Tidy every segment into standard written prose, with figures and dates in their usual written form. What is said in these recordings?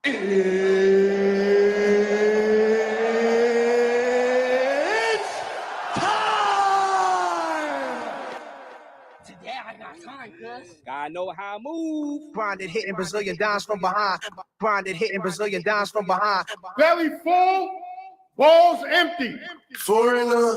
It's time! Today I got time, cuz. Gotta know how to move. Grinded, hitting Brazilian dimes from behind. Grinded, hitting Brazilian dimes from behind. Belly full, balls empty. Foreigner,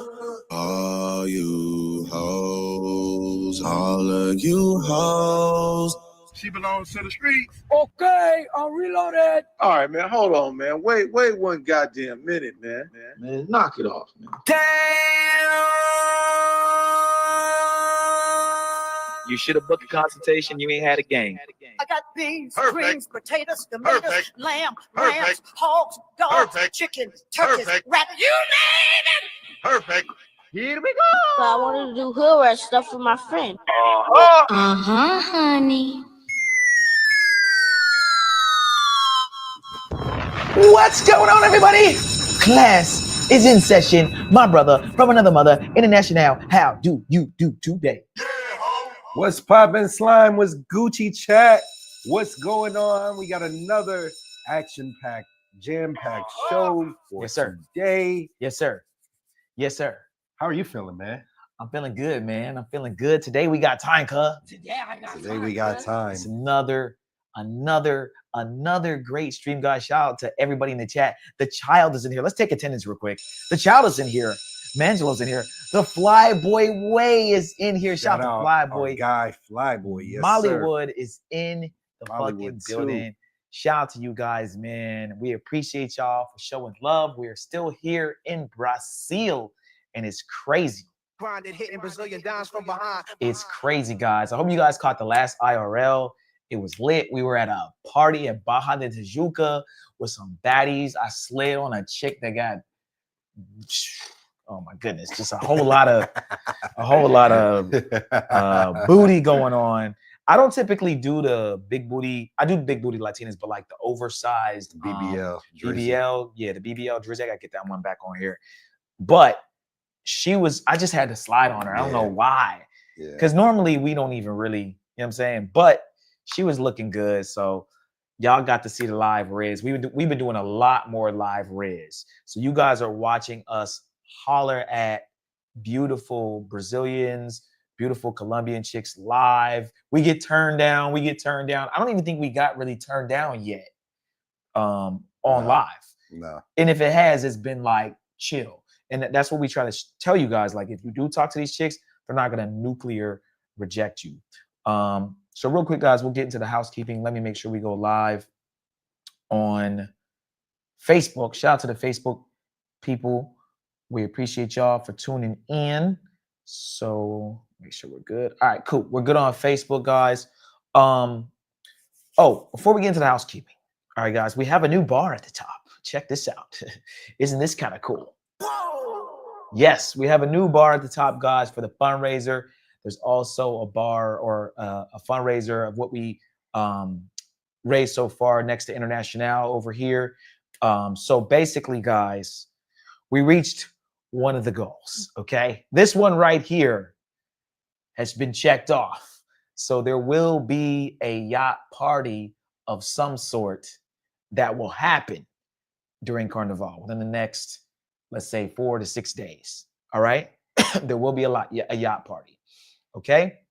all you hoes, all of you hoes. She belongs to the streets. Okay, I'm reloaded. All right, man. Hold on, man. Wait one goddamn minute, man. Man, knock it off, man. You should have booked a consultation. You ain't had a game. I got beans, Perfect. greens, potatoes, tomatoes, Perfect. lamb, Perfect. rams, hogs, dogs, Perfect. chickens, turkeys, Perfect. rabbits. You name it! Perfect. Here we go. So I wanted to do hood rat stuff for my friend. Honey. What's going on, everybody? Class is in session. My brother from another mother, international. How do you do today? What's poppin', slime? What's Gucci chat? What's going on? We got another action-packed, jam-packed show for Yes, sir. today. Yes, sir. Yes, sir. How are you feeling, man? I'm feeling good, man. I'm feeling good. Today we got time, cuz. Today I got Today time. we got cuz. time. It's another great stream, guys. Shout out to everybody in the chat. The child is in here. Let's take attendance real quick. The child is in here. Mangelo's in here. The Flyboy Way is in here. Shout out to our Flyboy. guy, Flyboy. Yes, sir. Mollywood is in the fucking Mollywood too. building. Shout out to you guys, man. We appreciate y'all for showing love. We are still here in Brazil, and it's crazy. Grinded, hitting Brazilian dimes from behind. It's crazy, guys. I hope you guys caught the last IRL. It was lit. We were at a party at Baja de Tijuca with some baddies. I slid on a chick that got, oh my goodness, just a whole lot of booty going on. I don't typically do the big booty. I do big booty Latinas, but like the oversized BBL. BBL, yeah, the BBL Drizzy. I gotta get that one back on here. But I just had to slide on her. I don't know why. Yeah. Because normally we don't even really, you know what I'm saying? But she was looking good. So y'all got to see the live riz. We've been doing a lot more live riz. So you guys are watching us holler at beautiful Brazilians, beautiful Colombian chicks live. We get turned down. I don't even think we got really turned down yet on live. No. And if it has, it's been like chill. And that's what we try to tell you guys. Like, if you do talk to these chicks, they're not going to nuclear reject you. So real quick, guys, we'll get into the housekeeping. Let me make sure we go live on Facebook. Shout out to the Facebook people. We appreciate y'all for tuning in. So make sure we're good. All right, cool. We're good on Facebook, guys. Oh, before we get into the housekeeping. All right, guys, we have a new bar at the top. Check this out. Isn't this kind of cool? Yes, we have a new bar at the top, guys, for the fundraiser. There's also a bar or a fundraiser of what we raised so far next to International over here. So basically, guys, we reached one of the goals, okay? This one right here has been checked off. So there will be a yacht party of some sort that will happen during Carnival within the next, let's say, 4 to 6 days. All right. There will be a yacht party. Okay.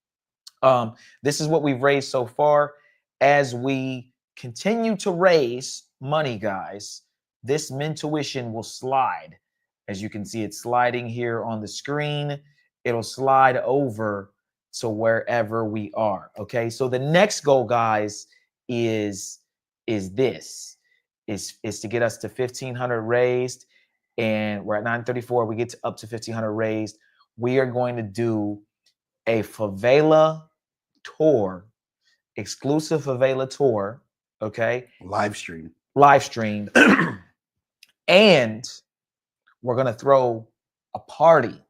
This is what we've raised so far. As we continue to raise money, guys, this Mintuition will slide. As you can see, it's sliding here on the screen. It'll slide over to wherever we are. Okay. So the next goal, guys, is to get us to 1,500 raised. And we're at 934. We get up to 1,500 raised. We are going to do a favela tour, exclusive favela tour. Okay. Live stream. And we're going to throw a party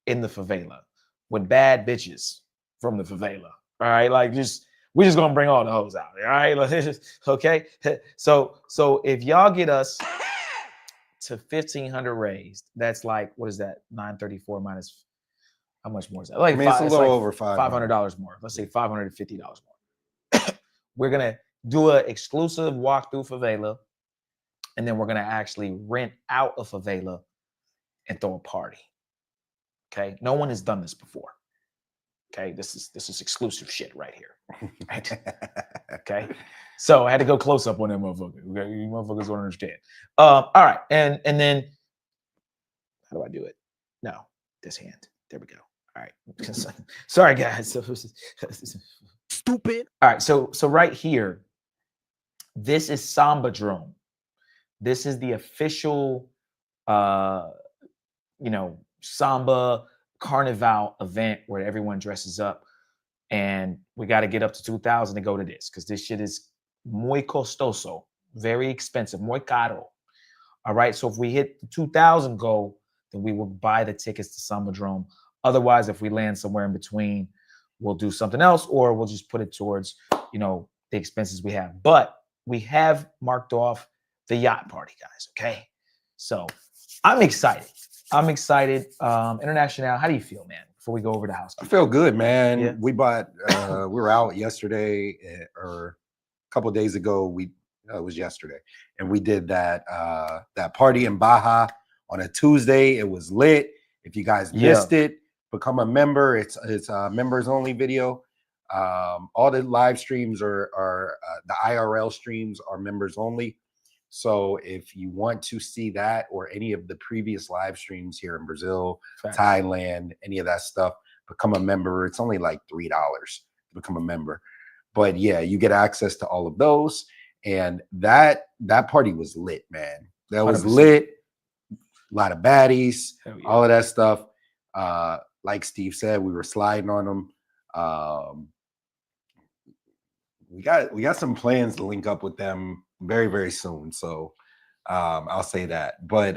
in the favela with bad bitches from the favela. All right. Like, we're just going to bring all the hoes out. All right. Okay. So if y'all get us to 1,500 raised, that's like, what is that? 934 minus, how much more is that? Like, I mean, it's a little over $500 more. Let's say $550 more. We're gonna do an exclusive walkthrough favela, and then we're gonna actually rent out a favela and throw a party. Okay, no one has done this before. Okay, this is exclusive shit right here. Right? Okay, so I had to go close up on that motherfucker. Okay, you motherfuckers don't understand. All right, and then how do I do it? No, this hand. There we go. All right. Sorry, guys. Stupid. All right, so right here, this is Sambadrome. This is the official, Samba Carnival event where everyone dresses up, and we got to get up to 2,000 to go to this because this shit is muy costoso, very expensive, muy caro. All right, so if we hit the 2,000 goal, then we will buy the tickets to Sambadrome. Otherwise, if we land somewhere in between, we'll do something else, or we'll just put it towards, the expenses we have. But we have marked off the yacht party, guys. Okay, so I'm excited. International, how do you feel, man? Before we go over the house, I feel good, man. Yeah. We bought. We were out yesterday, or a couple of days ago. It was yesterday, and we did that party in Baja on a Tuesday. It was lit. If you guys missed it, become a member. It's a members only video. All the live streams are the IRL streams are members only. So if you want to see that or any of the previous live streams here in Brazil, Thailand, any of that stuff, become a member. It's only like $3 to become a member. But yeah, you get access to all of those. And that party was lit, man. That was 100%. lit. A lot of baddies, Yeah. all of that stuff. Like Steve said, we were sliding on them. We got some plans to link up with them very, very soon. So I'll say that. But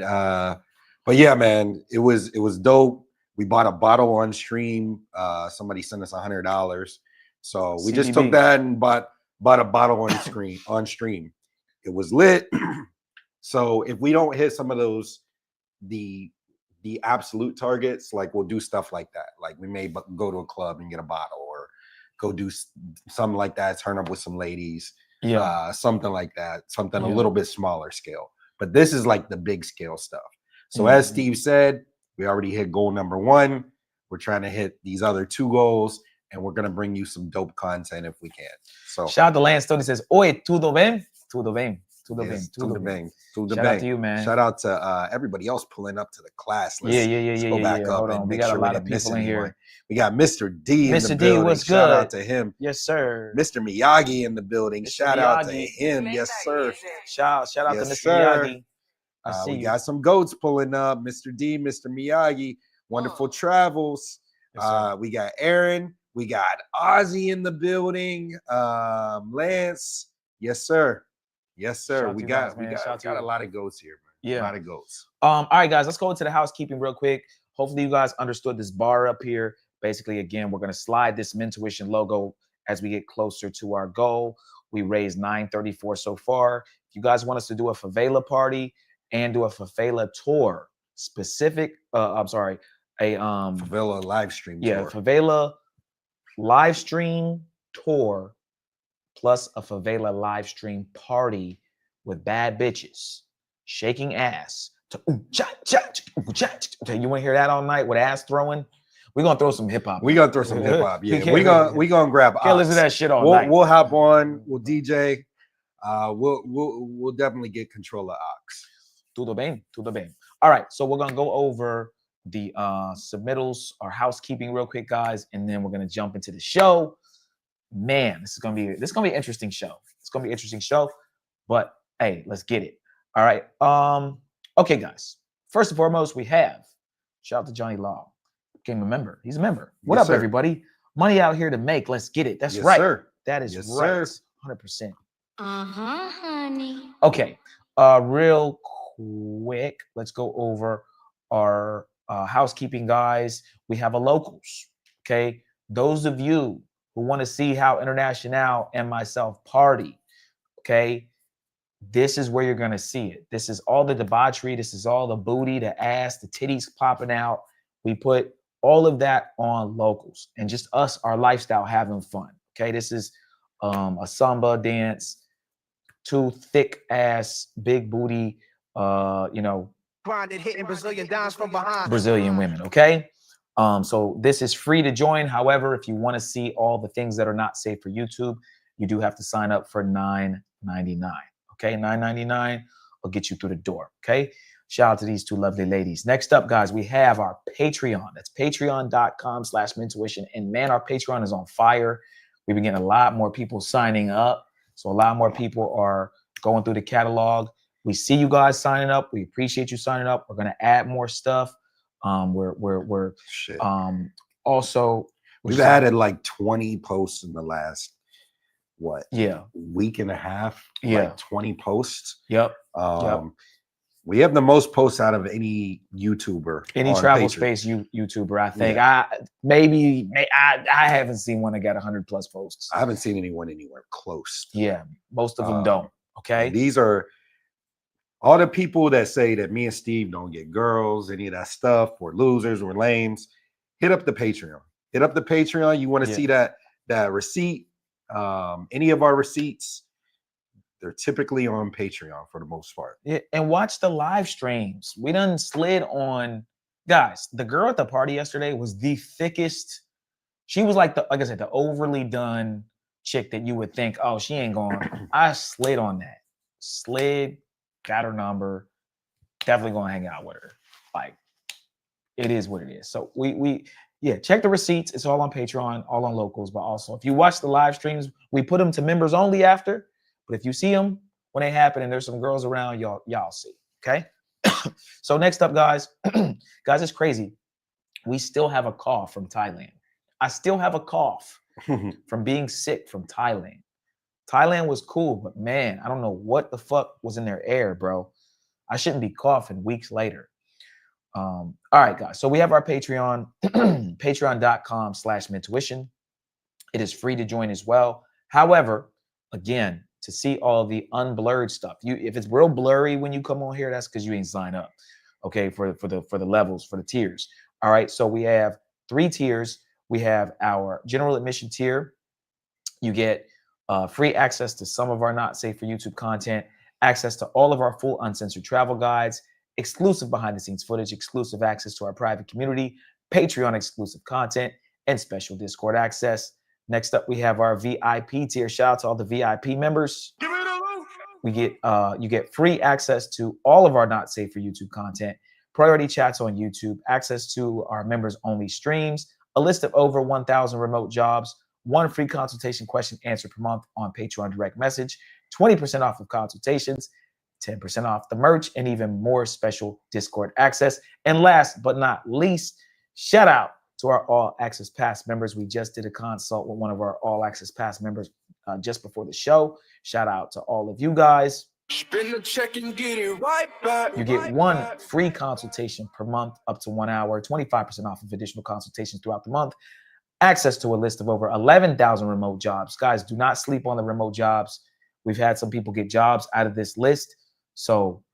yeah, man, it was dope. We bought a bottle on stream. Somebody sent us $100. So we just took that and bought a bottle on stream. It was lit. So if we don't hit some of those, the absolute targets, like we'll do stuff like that. Like we may go to a club and get a bottle, or go do something like that, turn up with some ladies, something like that, something a little bit smaller scale. But this is like the big scale stuff. So as Steve said, we already hit goal number 1. We're trying to hit these other 2 goals, and we're gonna bring you some dope content if we can. So shout out to Lance Tony, says, "Oi, tudo bem? Tudo bem? Tudo bem? Tudo bem. Tudo Shout bem. out to you, man. Shout out to everybody else pulling up to the class. Let's go back up Hold and on. We make got sure a lot we of didn't miss people in anyone. here. We got Mr. D in Mr. the D, building. what's Shout good? out to him. Yes, sir. Mr. Miyagi in the building. Mr. Shout out to Miyagi. him. Yes, sir. Shout out to Yes, Mr. sir. Miyagi. I see We you. got some goats pulling up. Mr. D, Mr. Miyagi. Wonderful travels. Yes, We got Aaron. We got Ozzy in the building. Lance. Yes, sir. Yes, sir. Shout out We to you got guys, man. Shout out to a you. lot of goats here, man. Yeah. A lot of goats. All right, guys, let's go into the housekeeping real quick. Hopefully you guys understood this bar up here. Basically, again, we're going to slide this Mentuition logo as we get closer to our goal. We raised $934 so far. If you guys want us to do a favela party and do a favela tour, Favela live stream tour. favela live stream tour plus a favela live stream party with bad bitches shaking ass to you want to hear that all night with ass throwing? We're gonna throw some hip hop. We gonna throw some hip hop. Yeah, we gonna grab. Can't listen to that shit all night. We'll hop on. We'll DJ. We'll definitely get control of Ox. Tudo bem. All right, so we're gonna go over the submittals, our housekeeping real quick, guys, and then we're gonna jump into the show. Man, this is gonna be an interesting show. It's gonna be an interesting show, but hey, let's get it. All right. Okay, guys. First and foremost, we have shout out to Johnny Law. Became a member. He's a member. What up, everybody? Money out here to make. Let's get it. That's right. Sir. That is right. 100%. Honey. Okay. Real quick, let's go over our housekeeping, guys. We have a locals. Okay. Those of you who want to see how International and myself party, okay, this is where you're going to see it. This is all the debauchery. This is all the booty, the ass, the titties popping out. We put all of that on locals and just us, our lifestyle, having fun. Okay. This is a samba dance, 2 thick ass, big booty, Grinded, hitting Brazilian dimes from behind. Brazilian women. Okay. So this is free to join. However, if you want to see all the things that are not safe for YouTube, you do have to sign up for $9.99. Okay, $9.99 will get you through the door. Okay. Shout out to these two lovely ladies. Next up, guys, we have our Patreon. That's patreon.com/mentuition. And man, our Patreon is on fire. We've been getting a lot more people signing up. So a lot more people are going through the catalog. We see you guys signing up. We appreciate you signing up. We're gonna add more stuff. We're Shit. Also We've added like 20 posts in the last week and a half. Yeah. Like 20 posts. Yep. We have the most posts out of any YouTuber. Any on travel Patreon. space YouTuber, I think. Yeah. I haven't seen one that got 100 plus posts. I haven't seen anyone anywhere close. Yeah, most of them don't. Okay. These are all the people that say that me and Steve don't get girls, any of that stuff. We're losers, we're lames. Hit up the Patreon. Hit up the Patreon. You want to see that receipt? Any of our receipts? They're typically on Patreon for the most part. Yeah, and watch the live streams. We done slid on, guys. The girl at the party yesterday was the thickest. She was like I said, the overly done chick that you would think, oh, she ain't going. I slid on that. Slid, got her number. Definitely gonna hang out with her. Like, it is what it is. So we check the receipts. It's all on Patreon, all on locals. But also, if you watch the live streams, we put them to members only after. But if you see them when they happen and there's some girls around, y'all see. Okay. So next up, guys, it's crazy. We still have a cough from Thailand. I still have a cough from being sick from Thailand. Thailand was cool, but man, I don't know what the fuck was in their air, bro. I shouldn't be coughing weeks later. All right, guys. So we have our Patreon, patreon.com/mentuition. It is free to join as well. However, again, to see all the unblurred stuff, if it's real blurry when you come on here, that's because you ain't signed up. Okay, for the levels, for the tiers. All right. So we have 3 tiers. We have our general admission tier. You get free access to some of our not safe for YouTube content, access to all of our full uncensored travel guides, exclusive behind the scenes footage, exclusive access to our private community, Patreon exclusive content, and special Discord access. Next up, we have our VIP tier. Shout out to all the VIP members. You get free access to all of our not safe for YouTube content, priority chats on YouTube, access to our members only streams, a list of over 1,000 remote jobs, 1 free consultation question answered per month on Patreon direct message, 20% off of consultations, 10% off the merch, and even more special Discord access. And last but not least, shout out to our All Access Pass members. We just did a consult with one of our All Access Pass members just before the show. Shout out to all of you guys. Spin the check and get it right back. You get 1 free consultation per month, up to 1 hour, 25% off of additional consultations throughout the month, access to a list of over 11,000 remote jobs. Guys, do not sleep on the remote jobs. We've had some people get jobs out of this list. So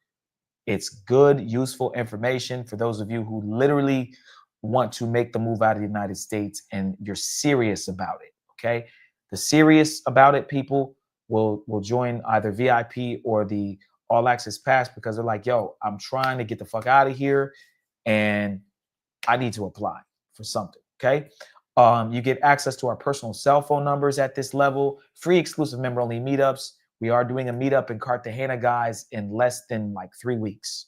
it's good, useful information for those of you who literally want to make the move out of the United States and you're serious about it. Okay. The serious about it people will join either VIP or the All Access Pass because they're like, yo, I'm trying to get the fuck out of here and I need to apply for something. Okay. You get access to our personal cell phone numbers at this level, free exclusive member only meetups. We are doing a meetup in Cartagena, guys, in less than like 3 weeks.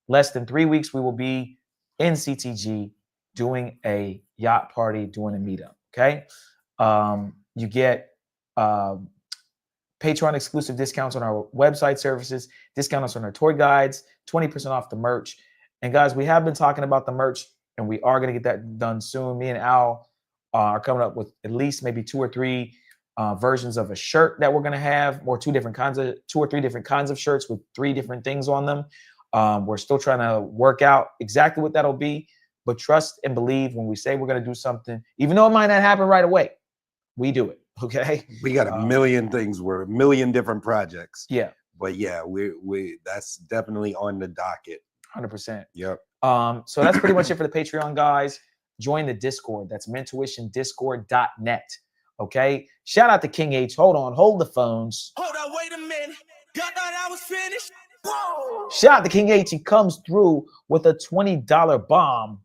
Less than 3 weeks, we will be in CTG doing a yacht party, doing a meetup. Okay. You get Patreon exclusive discounts on our website services, discounts on our tour guides, 20% off the merch. And guys, we have been talking about the merch and we are going to get that done soon. Me and Al are coming up with at least maybe 2 or 3 versions of a shirt that we're going to have, or 2 or 3 different kinds of shirts with 3 different things on them. We're still trying to work out exactly what that'll be, but trust and believe when we say we're going to do something, even though it might not happen right away, we do it. Okay. We got a million things. We're a million different projects. Yeah. But yeah, we that's definitely on the docket. 100%. Yep. So that's pretty much it for the Patreon, guys. Join the Discord. That's mentuitiondiscord.net. Okay. Shout out to King H. Hold the phones. Hold on, wait a minute. Y'all thought I was finished? Whoa! Shout out to King H. He comes through with a $20 bomb.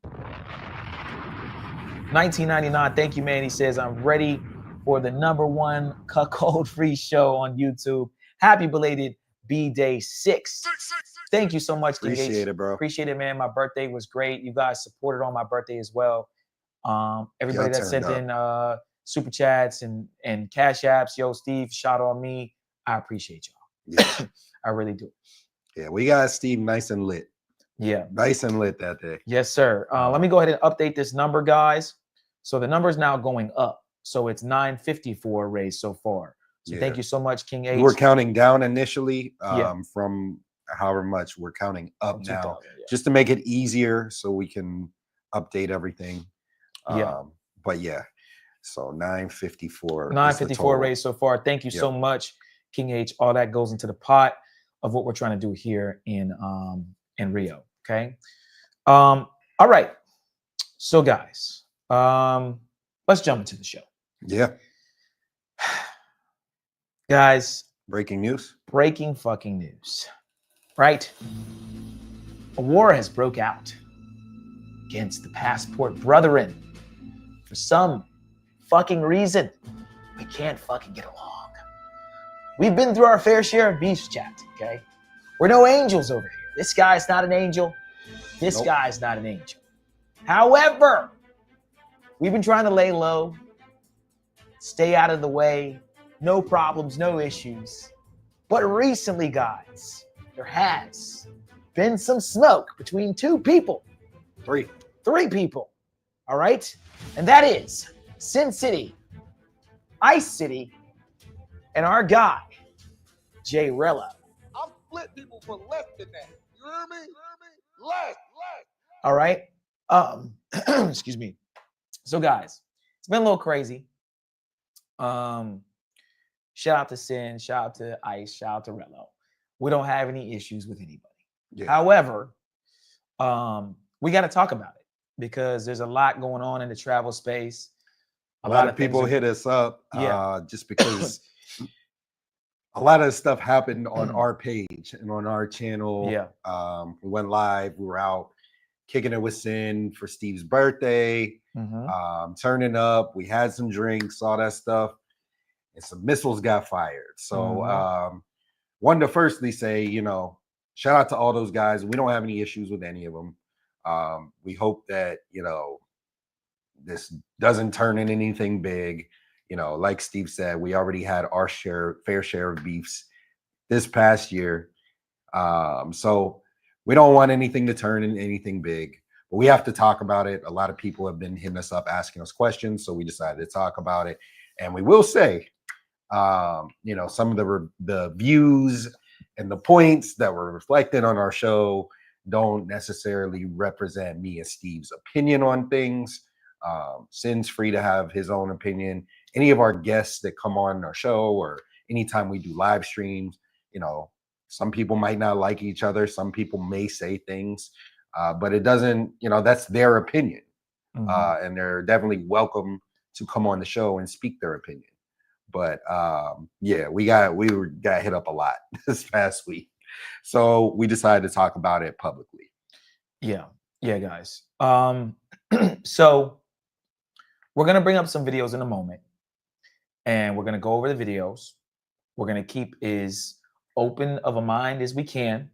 1999. Thank you, man. He says, I'm ready for the #1 cuckold-free show on YouTube. Happy belated B-Day 6. Thank you so much, King H. Appreciate it, bro. Appreciate it, man. My birthday was great. You guys supported on my birthday as well. Everybody that sent in super chats and cash apps. Yo, Steve, shout on me. I appreciate y'all. Yeah. I really do. Yeah, we got Steve nice and lit. Yeah. Nice and lit that day. Yes, sir. Let me go ahead and update this number, guys. So the number is now going up. So it's 954 raised so far. So thank you so much, King H. We were counting down initially Yeah. from however much. We're counting up From now 2000, yeah. just to make it easier so we can update everything. Yeah. But yeah, so 954. 954 raised so far. Thank you so much, King H. All that goes into the pot of what we're trying to do here in Rio. Okay. All right. So guys, let's jump into the show. Yeah. Guys, breaking news. Breaking fucking news. Right? A war has broke out against the passport brethren. For some fucking reason, we can't fucking get along. We've been through our fair share of beef chat, okay? We're no angels over here. This guy's not an angel. This guy's not an angel. However, we've been trying to lay low, stay out of the way, no problems, no issues. But recently, guys, there has been some smoke between two people. Three people. All right? And that is Sin City, Ice City, and our guy, Jay Rella. I'll split people for less than that. You hear me? Less. All right? Excuse me. So, guys, it's been a little crazy. Shout out to Sin, shout out to Ice, shout out to Rello. We don't have any issues with anybody. Yeah. However, we got to talk about it because there's a lot going on in the travel space. A lot of people hit us up just because a lot of stuff happened on our page and on our channel. Yeah. We went live. We were out kicking it with Sin for Steve's birthday, turning up. We had some drinks, all that stuff. And some missiles got fired. So wanted to firstly say, shout out to all those guys. We don't have any issues with any of them. We hope that, this doesn't turn into anything big. Like Steve said, we already had our fair share of beefs this past year. So we don't want anything to turn into anything big. But we have to talk about it. A lot of people have been hitting us up, asking us questions. So we decided to talk about it. And we will say, some of the views and the points that were reflected on our show don't necessarily represent me and Steve's opinion on things. Sin's free to have his own opinion. Any of our guests that come on our show or anytime we do live streams, some people might not like each other. Some people may say things, but it doesn't, that's their opinion. And they're definitely welcome to come on the show and speak their opinion. But we got hit up a lot this past week. So we decided to talk about it publicly. Yeah, guys. So we're gonna bring up some videos in a moment, and we're gonna go over the videos. We're gonna keep as open of a mind as we can.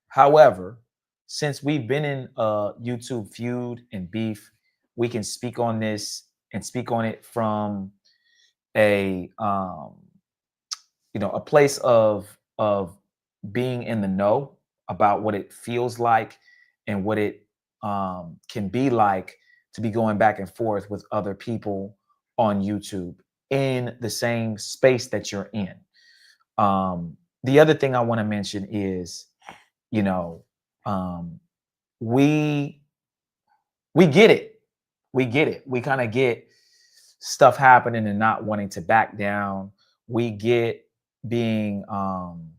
However, since we've been in a YouTube feud and beef, we can speak on this and speak on it from a place of being in the know about what it feels like and what it can be like to be going back and forth with other people on YouTube in the same space that you're in. The other thing I want to mention is, we get it. We get it. We kind of get stuff happening and not wanting to back down. We get being, subbed,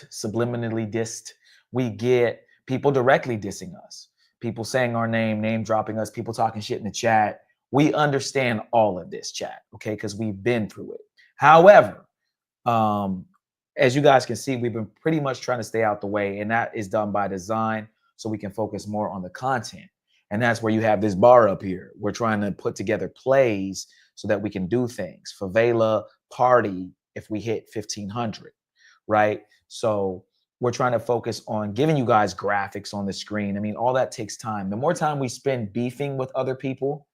subliminally dissed. We get people directly dissing us, people saying our name dropping us, people talking shit in the chat. we understand all of this, chat, okay, because we've been through it. However, as you guys can see, we've been pretty much trying to stay out the way, and that is done by design so we can focus more on the content. And that's where you have this bar up here. We're trying to put together plays so that we can do things. Favela party if we hit 1,500, right? So we're trying to focus on giving you guys graphics on the screen. I mean, all that takes time. The more time we spend beefing with other people,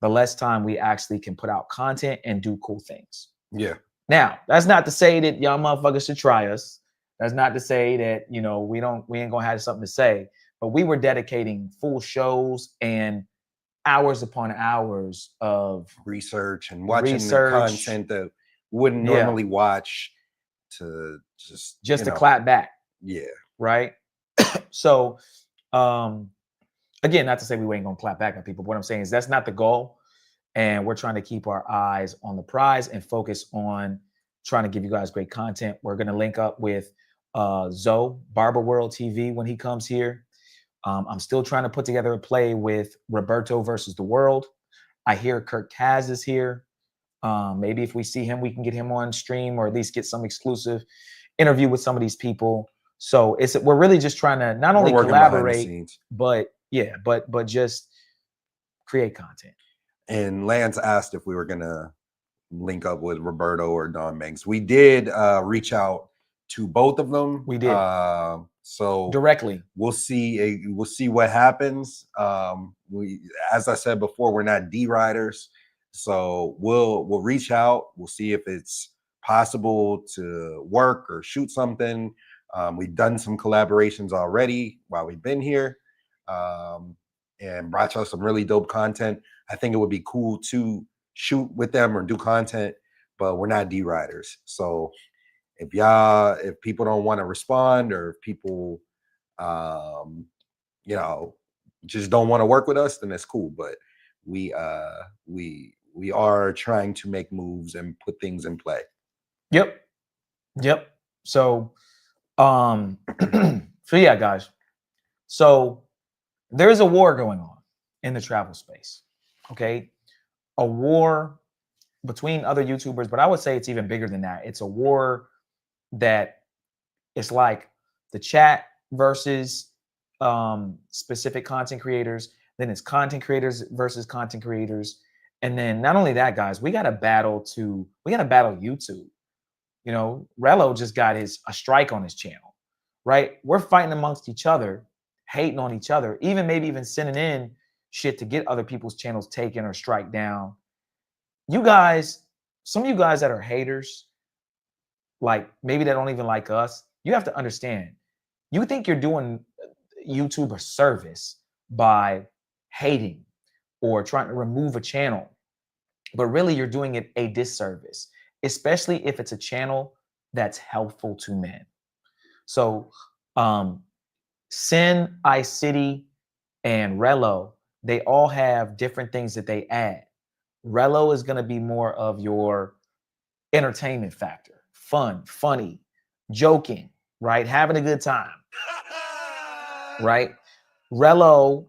the less time we actually can put out content and do cool things. Yeah. Now, that's not to say that y'all motherfuckers should try us. That's not to say that, you know, we ain't gonna have something to say, but we were dedicating full shows and hours upon hours of research and watching the content that wouldn't normally watch to just to clap back. Yeah. Right. So, again, not to say we ain't gonna clap back at people, but what I'm saying is that's not the goal. And we're trying to keep our eyes on the prize and focus on trying to give you guys great content. We're going to link up with Zoe, Barber World TV, when he comes here. I'm still trying to put together a play with Roberto versus the World. I hear Kirk Kaz is here. Maybe if we see him, we can get him on stream or at least get some exclusive interview with some of these people. So we're really just trying to not only collaborate, but just create content. And Lance asked if we were going to link up with Roberto or Don Banks. We did reach out to both of them. We did. So directly. We'll see what happens. As I said before, we're not D riders. So we'll reach out. We'll see if it's possible to work or shoot something. We've done some collaborations already while we've been here. And brought y'all some really dope content. I think it would be cool to shoot with them or do content, but we're not D riders. So if people don't want to respond or if people, just don't want to work with us, then it's cool. But we are trying to make moves and put things in play. Yep. So, yeah, guys. So there is a war going on in the travel space. Okay. A war between other YouTubers, but I would say it's even bigger than that. It's a war that it's like the chat versus specific content creators. Then it's content creators versus content creators. And then not only that, guys, we got to battle YouTube. You know, Rello just got a strike on his channel, right? We're fighting amongst each other, hating on each other, maybe even sending in shit to get other people's channels taken or strike down. You guys, some of you guys that are haters, like maybe they don't even like us, you have to understand, you think you're doing YouTube a service by hating or trying to remove a channel, but really you're doing it a disservice, especially if it's a channel that's helpful to men. So Sin, iCity, and Rello, they all have different things that they add. Rello is going to be more of your entertainment factor, fun, funny, joking, right? Having a good time, right? Rello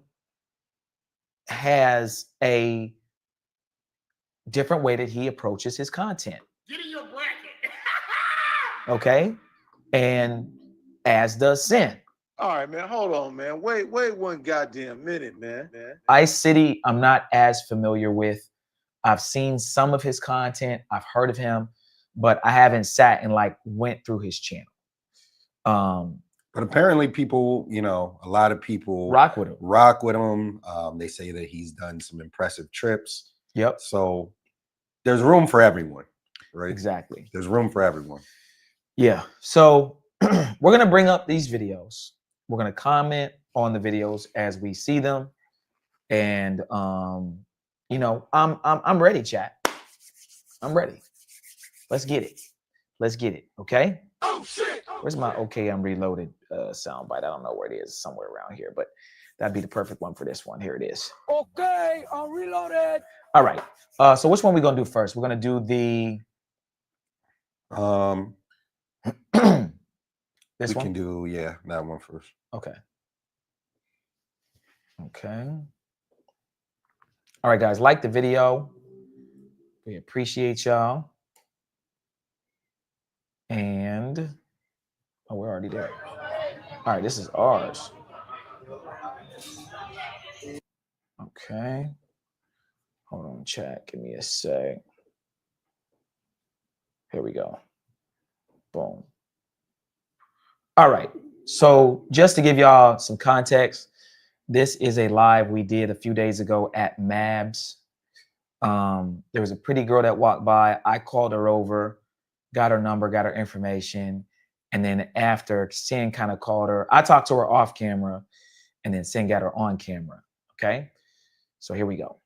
has a different way that he approaches his content. Get in your bracket. Okay? And as does Sin. All right, man. Hold on, man. Wait one goddamn minute, man. iCity, I'm not as familiar with. I've seen some of his content. I've heard of him, but I haven't sat and went through his channel. But apparently people, a lot of people rock with him. They say that he's done some impressive trips. Yep. So there's room for everyone, right? Exactly. There's room for everyone. Yeah. So we're going to bring up these videos. We're going to comment on the videos as we see them. And, I'm ready, chat. I'm ready. Let's get it. Okay. Oh shit. Where's my okay, I'm reloaded soundbite? I don't know where it is, somewhere around here, but that'd be the perfect one for this one. Here it is. Okay, I'm reloaded. All right. So which one we gonna do first? We're gonna do the this one? We can do, that one first. Okay. All right, guys, like the video. We appreciate y'all. And oh, we're already there. All right, this is ours. Okay. Hold on, chat. Give me a sec. Here we go. Boom. All right. So just to give y'all some context, this is a live we did a few days ago at Mabs. There was a pretty girl that walked by. I called her over, got her number, got her information. And then after, Sin kind of called her. I talked to her off camera, and then Sin got her on camera. Okay. So here we go.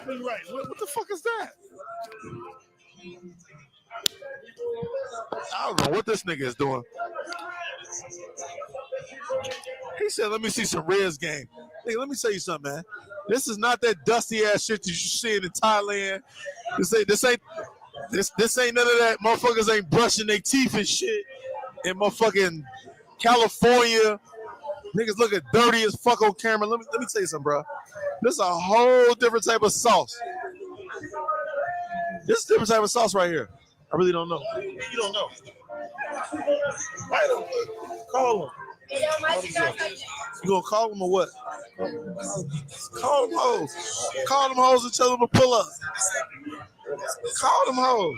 Right. What the fuck is that? I don't know what this nigga is doing. He said, let me see some Reds game. Hey, let me tell you something, man. This is not that dusty ass shit that you see in Thailand. This ain't none of that. Motherfuckers ain't brushing their teeth and shit. In motherfucking California, niggas looking dirty as fuck on camera. Let me tell you something, bro. This is a whole different type of sauce. This is a different type of sauce right here. I really don't know. You don't know. Call him. You gonna call them or what? Call them hoes. Call them hoes and tell them to pull up. Call them hoes.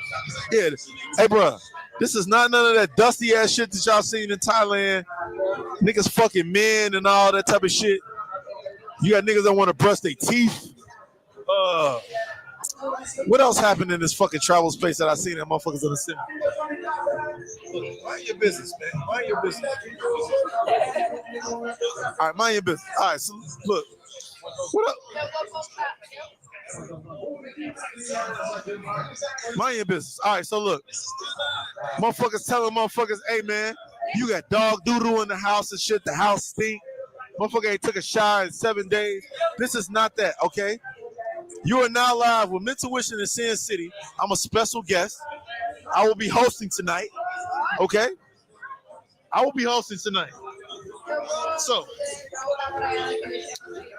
Yeah. Hey, bro. This is not none of that dusty ass shit that y'all seen in Thailand. Niggas fucking men and all that type of shit. You got niggas that want to brush their teeth. What else happened in this fucking travel space that I seen that motherfuckers in the city? Mind your business, man. Mind your business. All right, mind your business. All right, so look. What up? Mind your business. All right, so look. Motherfuckers telling motherfuckers, hey, man, you got dog doodle in the house and shit. The house stink. Motherfucker ain't took a shower in 7 days. This is not that, okay? You are now live with Mental Wishing in Sin City. I'm a special guest. I will be hosting tonight, okay? I will be hosting tonight. So,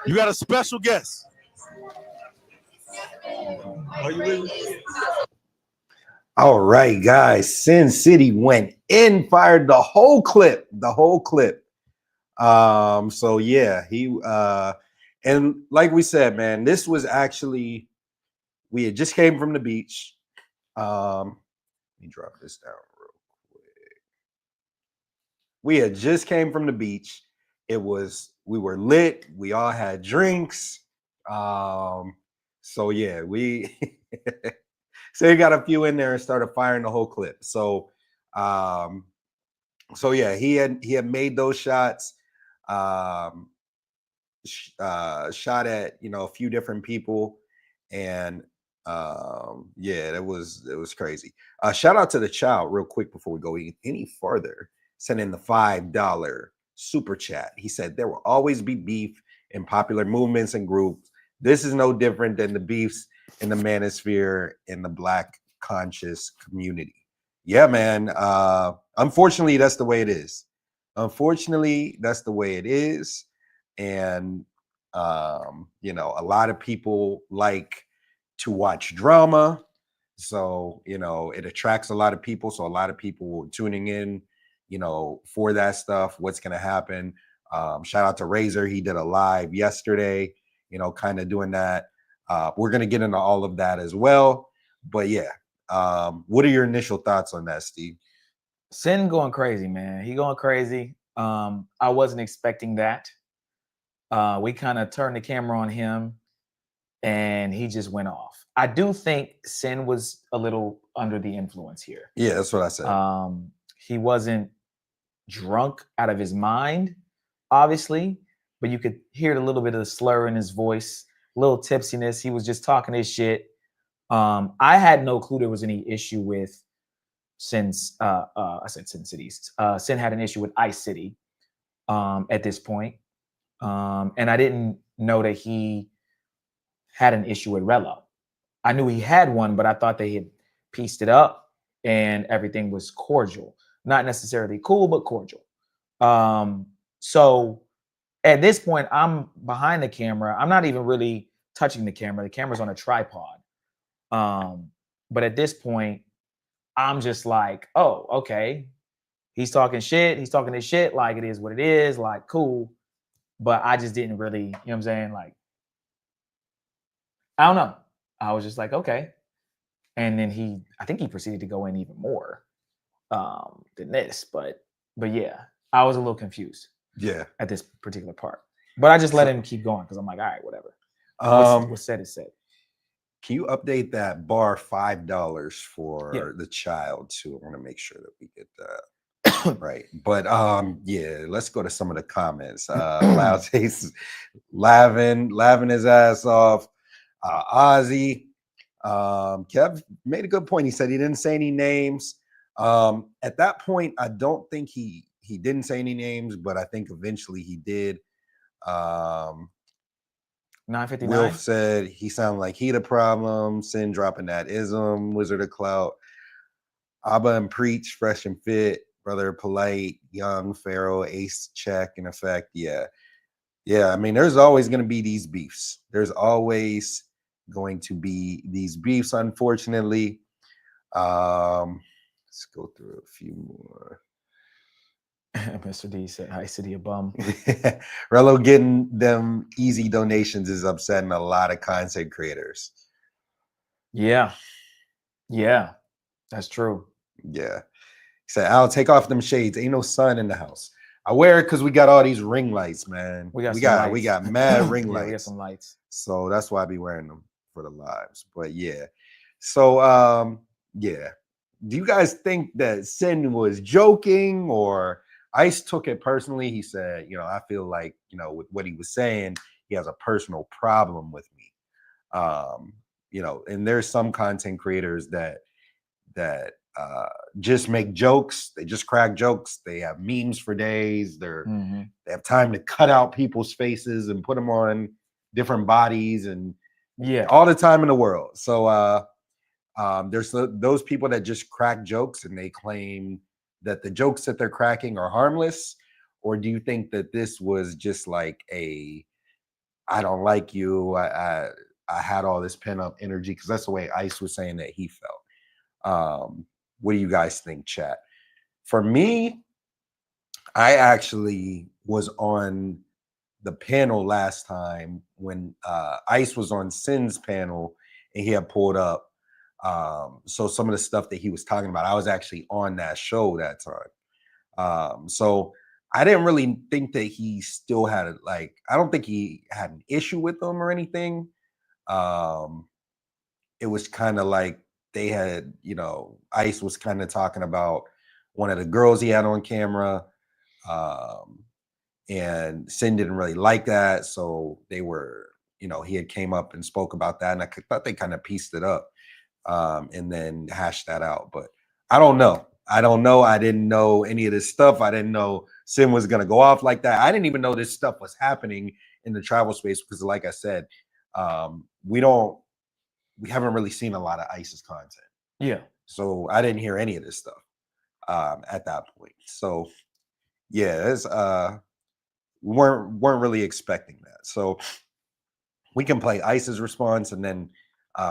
you got a special guest. Are you ready? All right, guys. Sin City went in, fired the whole clip. So yeah, he and like we said, man, this was actually, we had just came from the beach. Let me drop this down real quick. We had just came from the beach. We were lit. We all had drinks. So yeah, we so he got a few in there and started firing the whole clip. So so yeah, he had made those shots, shot at, you know, a few different people, and yeah, it was crazy. Shout out to the child real quick before we go any further. Sent in the $5 super chat. He said there will always be beef in popular movements and groups. This is no different than the beefs in the manosphere in the Black conscious community. Yeah, man. Unfortunately, that's the way it is. And you know, a lot of people like to watch drama, so you know, it attracts a lot of people. So a lot of people were tuning in, you know, for that stuff. What's going to happen? Shout out to Razor. He did a live yesterday, you know, kind of doing that. We're going to get into all of that as well. But yeah, what are your initial thoughts on that, Steve? Sin going crazy, man. He going crazy. I wasn't expecting that. We kind of turned the camera on him and he just went off. I do think Sin was a little under the influence here. Yeah, that's what I said. He wasn't drunk out of his mind, obviously, but you could hear a little bit of the slur in his voice, a little tipsiness. He was just talking his shit. I had no clue there was any issue with Sin's, I said Sin Cities. Sin had an issue with Ice City at this point. And I didn't know that he had an issue with Relo. I knew he had one, but I thought they had pieced it up and everything was cordial. Not necessarily cool, but cordial. So at this point, I'm behind the camera. I'm not even really touching the camera. The camera's on a tripod. But at this point, I'm just like, oh, okay. He's talking shit. He's talking this shit. Like, it is what it is. Like, cool. But I just didn't really, you know what I'm saying? Like, I don't know. I was just like, okay. And then I think he proceeded to go in even more than this. But yeah, I was a little confused. Yeah. At this particular part. But I just let him keep going because I'm like, all right, whatever. What's said is said. Can you update that bar $5 for the child too? I want to make sure that we get that right. But yeah, let's go to some of the comments. Loud Taste laughing his ass off. Ozzy. Kev made a good point. He said he didn't say any names. At that point, I don't think he didn't say any names, but I think eventually he did. 959. Wilf said he sounded like he the problem. Sin dropping that ism. Wizard of Clout. Abba and Preach, fresh and fit. Brother Polite, Young, Pharaoh, Ace check in effect. Yeah. I mean, there's always going to be these beefs. There's always going to be these beefs, unfortunately. Let's go through a few more. Mr. D said, "Hi, City a bum." Relo getting them easy donations is upsetting a lot of content creators. Yeah, that's true. Yeah. He said, "I'll take off them shades. Ain't no sun in the house. I wear it because we got all these ring lights, man. We got mad ring lights. We got some lights. So that's why I be wearing them for the lives. But yeah. So yeah. Do you guys think that Sin was joking or Ice took it personally? He said, I feel like, with what he was saying, he has a personal problem with me. And there's some content creators that just make jokes. They just crack jokes. They have memes for days. They have time to cut out people's faces and put them on different bodies and all the time in the world. So there's those people that just crack jokes and they claim that the jokes that they're cracking are harmless. Or do you think that this was just like I don't like you. I had all this pent up energy, because that's the way Ice was saying that he felt. What do you guys think, chat? For me, I actually was on the panel last time when Ice was on Sin's panel and he had pulled up. So some of the stuff that he was talking about, I was actually on that show that time. So I didn't really think that he still had I don't think he had an issue with them or anything. It was kind of like they had, Ice was kind of talking about one of the girls he had on camera. And Sin didn't really like that. So they were, he had came up and spoke about that. And I thought they kind of pieced it up and then hashed that out. But I don't know. I didn't know any of this stuff. I didn't know Sin was going to go off like that. I didn't even know this stuff was happening in the travel space because, like I said, we haven't really seen a lot of Ice's content. Yeah. So I didn't hear any of this stuff at that point. So yeah, it's we weren't really expecting that. So we can play Ice's response, and then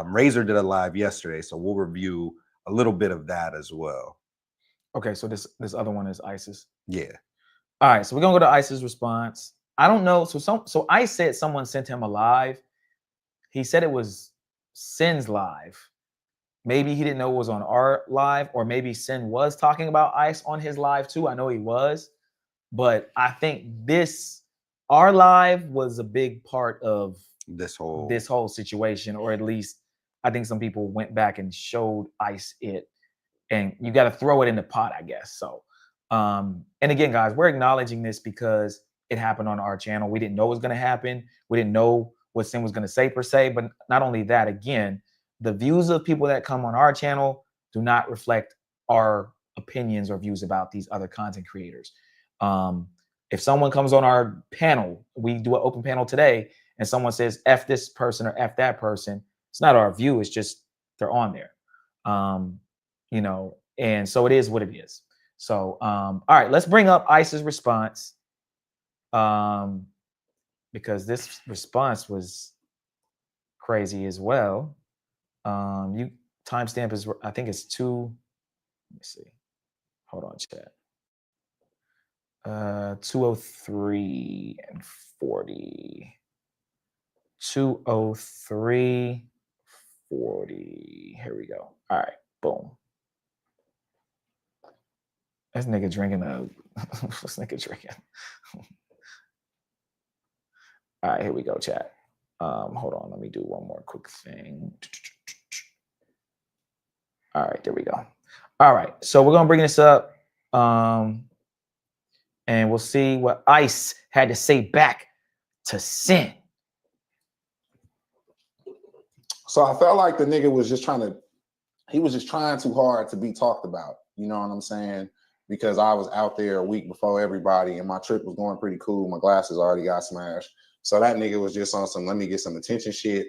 Razor did a live yesterday, so we'll review a little bit of that as well. Okay, so this other one is Ice's. Yeah. All right, so we're gonna go to Ice's response. I don't know. So Ice said someone sent him a live. He said it was Sin's live. Maybe he didn't know it was on our live, or maybe Sin was talking about Ice on his live too. I know he was, but I think our live was a big part of this whole situation, or at least I think some people went back and showed Ice it, and you got to throw it in the pot, I guess. So, and again, guys, we're acknowledging this because it happened on our channel. We didn't know it was going to happen. We didn't know what Sin was going to say per se, but not only that, again, the views of people that come on our channel do not reflect our opinions or views about these other content creators. If someone comes on our panel, we do an open panel today, and someone says F this person or F that person, it's not our view. It's just they're on there. You know, and so it is what it is. So, all right, let's bring up Ice's response. Because this response was crazy as well. You timestamp is, I think it's 2. Let me see. Hold on, chat. 203 and 40. 203 40. Here we go. All right, boom. This nigga drinking this nigga drinking. All right, here we go, chat. Hold on, let me do one more quick thing. All right, there we go. All right, so we're gonna bring this up, and we'll see what Ice had to say back to Sin. So I felt like the nigga was just trying too hard to be talked about. You know what I'm saying? Because I was out there a week before everybody and my trip was going pretty cool. My glasses already got smashed. So that nigga was just on some, let me get some attention shit.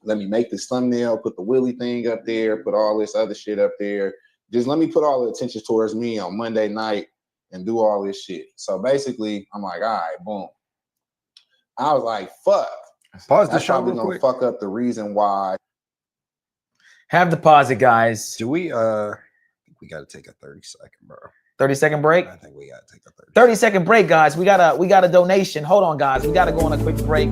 Let me make this thumbnail, put the Willie thing up there, put all this other shit up there. Just let me put all the attention towards me on Monday night and do all this shit. So basically, I'm like, all right, boom. I was like, fuck. Pause the That's show probably real gonna quick. fuck up the reason why. Have to pause it, guys. Do we I think we gotta take a 30-second, bro. 30-second break. I think we gotta take a 30-second break, guys. We got a donation. Hold on, guys. We gotta go on a quick break.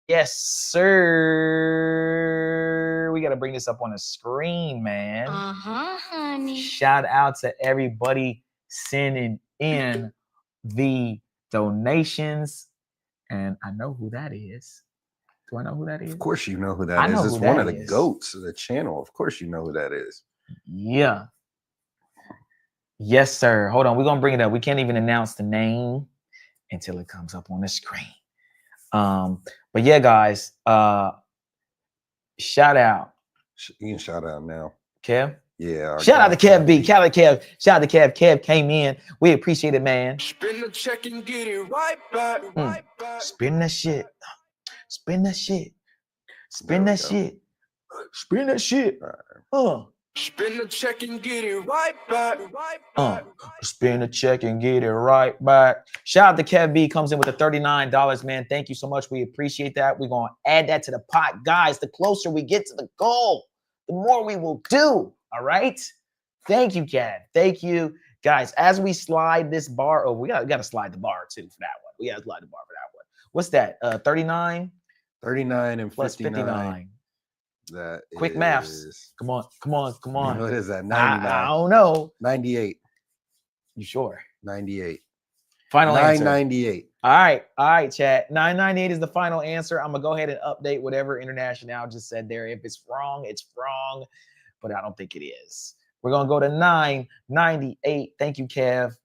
Yes, sir. We got to bring this up on the screen, man. honey. Shout out to everybody sending in the donations. And I know who that is. Do I know who that is? Of course you know who that I is. know It's who one that of the is. goats of the channel. Of course you know who that is. Yeah. Yes, sir. Hold on. We're going to bring it up. We can't even announce the name until it comes up on the screen. But yeah, guys, shout out. You can shout out now. Kev? Yeah. Shout out to Kev B. Shout out to Kev. Shout out to Kev. Kev came in. We appreciate it, man. Spin the check and get it right back. Spin that shit. Spin that shit. Spin that shit. Spin that shit. Spin the check and get it right back. Spin the check and get it right back. Shout out to Kev B. Comes in with the $39, man. Thank you so much. We appreciate that. We're going to add that to the pot. Guys, the closer we get to the goal, the more we will do. All right? Thank you, Kev. Thank you. Guys, as we slide this bar over, we got to slide the bar, too, for that one. We got to slide the bar for that one. What's that? 39? 39 and plus 59. That quick is... maths. Come on. What is that? 99. I don't know. 98. You sure? 98. Final answer. 998. All right, chat. 998 is the final answer. I'm gonna go ahead and update whatever International just said there. If it's wrong, it's wrong, but I don't think it is. We're gonna go to 998. Thank you, Kev.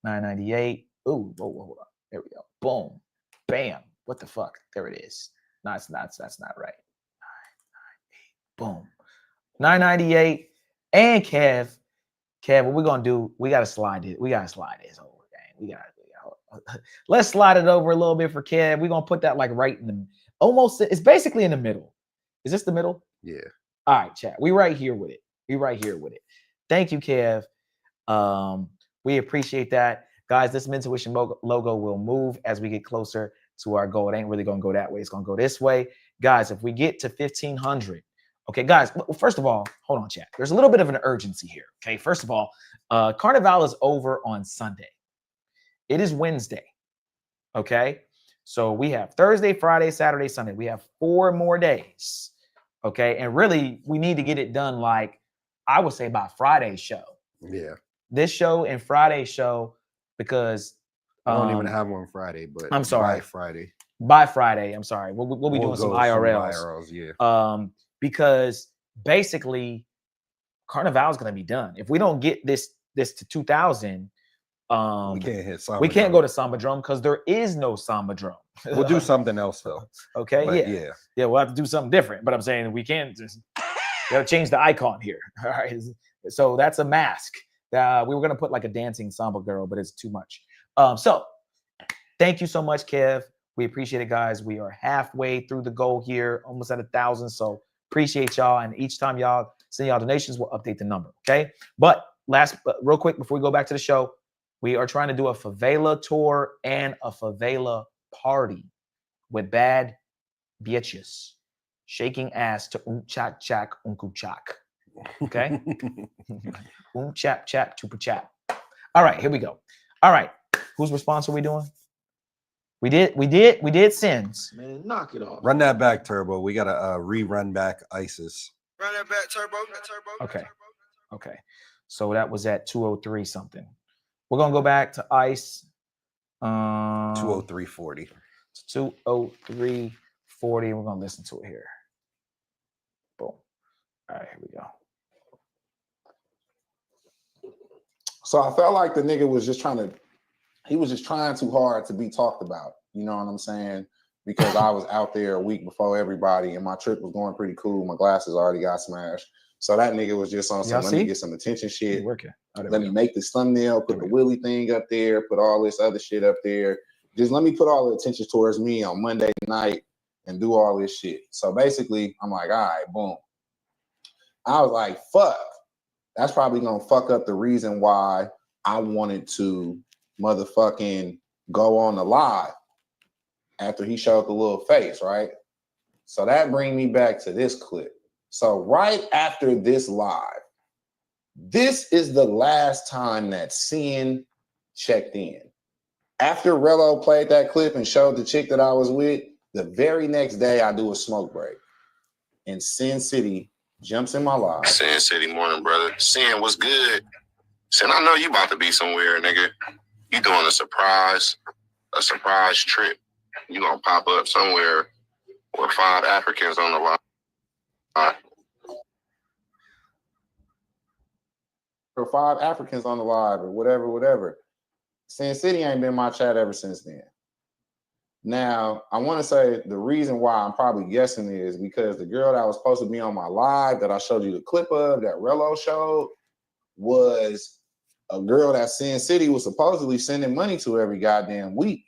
998. Ooh, hold on. There we go. Boom. Bam. What the fuck? There it is. No, that's not right. 998. Boom. 998. And Kev, what we're gonna do? We gotta slide it. We gotta slide this over, gang. Let's slide it over a little bit for Kev. We're gonna put that like right in the almost. It's basically in the middle. Is this the middle? Yeah. All right, chat. We right here with it. Thank you, Kev. We appreciate that, guys. This Mentuition logo will move as we get closer to our goal. It ain't really gonna go that way. It's gonna go this way, guys. If we get to 1,500. Okay, guys, first of all, hold on, chat. There's a little bit of an urgency here, okay? First of all, Carnival is over on Sunday. It is Wednesday, okay? So we have Thursday, Friday, Saturday, Sunday. We have 4 more days, okay? And really, we need to get it done, like, I would say by Friday's show. Yeah. This show and Friday's show, because... I don't even have one Friday, but I'm sorry. by Friday. by Friday. I'm sorry. We'll be doing some go IRLs. Yeah. Because basically, Carnival is going to be done. If we don't get this to 2,000, we can't hit Samba. We can't go to Samba Drum because there is no Samba Drum. We'll do something else though. Okay. But Yeah. We'll have to do something different. But I'm saying we can't just. We got to change the icon here. All right. So that's a mask. We were going to put like a dancing samba girl, but it's too much. So thank you so much, Kev. We appreciate it, guys. We are halfway through the goal here, almost at 1,000. So appreciate y'all. And each time y'all send y'all donations, we'll update the number. Okay. But real quick, before we go back to the show, we are trying to do a favela tour and a favela party with bad bitches. Shaking ass to chak chak chak. Okay? Chap chap chupa chap. All right, here we go. All right. Whose response are we doing? We did sins. Man, knock it off. Run that back, Turbo. We gotta rerun back ISIS. Run that back, Turbo. Okay. Okay. So that was at 203 something. We're gonna go back to ICE. 203.40. 203.40. We're gonna listen to it here. Boom. All right, here we go. So I felt like the nigga was just trying too hard to be talked about. You know what I'm saying? Because I was out there a week before everybody and my trip was going pretty cool. My glasses already got smashed. So that nigga was just on some, let me get some attention shit. Let me make this thumbnail, put the Willie thing up there, put all this other shit up there. Just let me put all the attention towards me on Monday night and do all this shit. So basically, I'm like, all right, boom. I was like, fuck. That's probably gonna fuck up the reason why I wanted to motherfucking go on the live after he showed the little face, right? So that brings me back to this clip. So right after this live, this is the last time that Sin checked in. After Rello played that clip and showed the chick that I was with, the very next day I do a smoke break. And Sin City jumps in my live. Sin City morning, brother. Sin, what's good? Sin, I know you about to be somewhere, nigga. You doing a surprise trip. You gonna pop up somewhere with 5 Africans on the line. For 5 Africans on the live or whatever. Sin City ain't been in my chat ever since then. Now, I want to say the reason why I'm probably guessing is because the girl that was supposed to be on my live that I showed you the clip of, that Rello showed, was a girl that Sin City was supposedly sending money to every goddamn week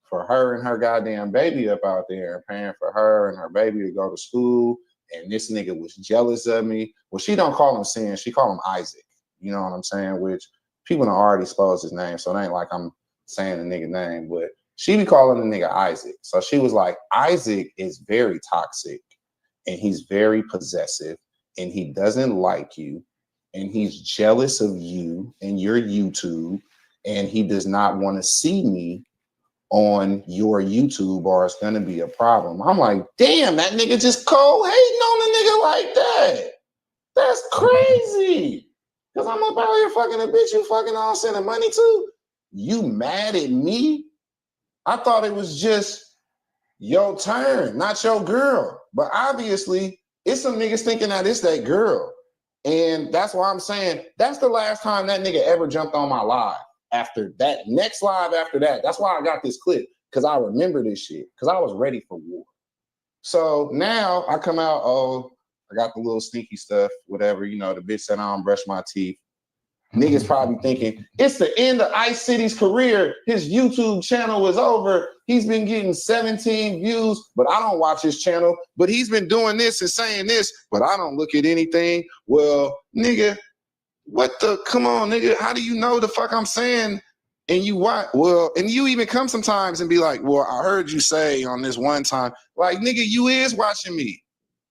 for her and her goddamn baby up out there, and paying for her and her baby to go to school. And this nigga was jealous of me. Well, she don't call him Sin, she call him Isaac. You know what I'm saying? Which people don't already exposed his name, so it ain't like I'm saying the nigga name, but she be calling the nigga Isaac. So she was like, Isaac is very toxic and he's very possessive and he doesn't like you and he's jealous of you and your YouTube and he does not want to see me on your YouTube or it's gonna be a problem. I'm like, damn, that nigga just cold hating on a nigga like that. That's crazy. Cause I'm up out here fucking a bitch you fucking all sending money to. You mad at me? I thought it was just your turn, not your girl. But obviously, it's some niggas thinking that it's that girl. And that's why I'm saying that's the last time that nigga ever jumped on my live. After that, next live after that, that's why I got this clip, because I remember this shit, because I was ready for war. So now I come out, oh, I got the little sneaky stuff, whatever, you know, the bitch said I don't brush my teeth. Niggas probably thinking, it's the end of Ice City's career. His YouTube channel is over. He's been getting 17 views, but I don't watch his channel. But he's been doing this and saying this, but I don't look at anything. Well, nigga, what the, come on, nigga. How do you know the fuck I'm saying? And you what? Well, and you even come sometimes and be like, well, I heard you say on this one time, like, nigga, you is watching me.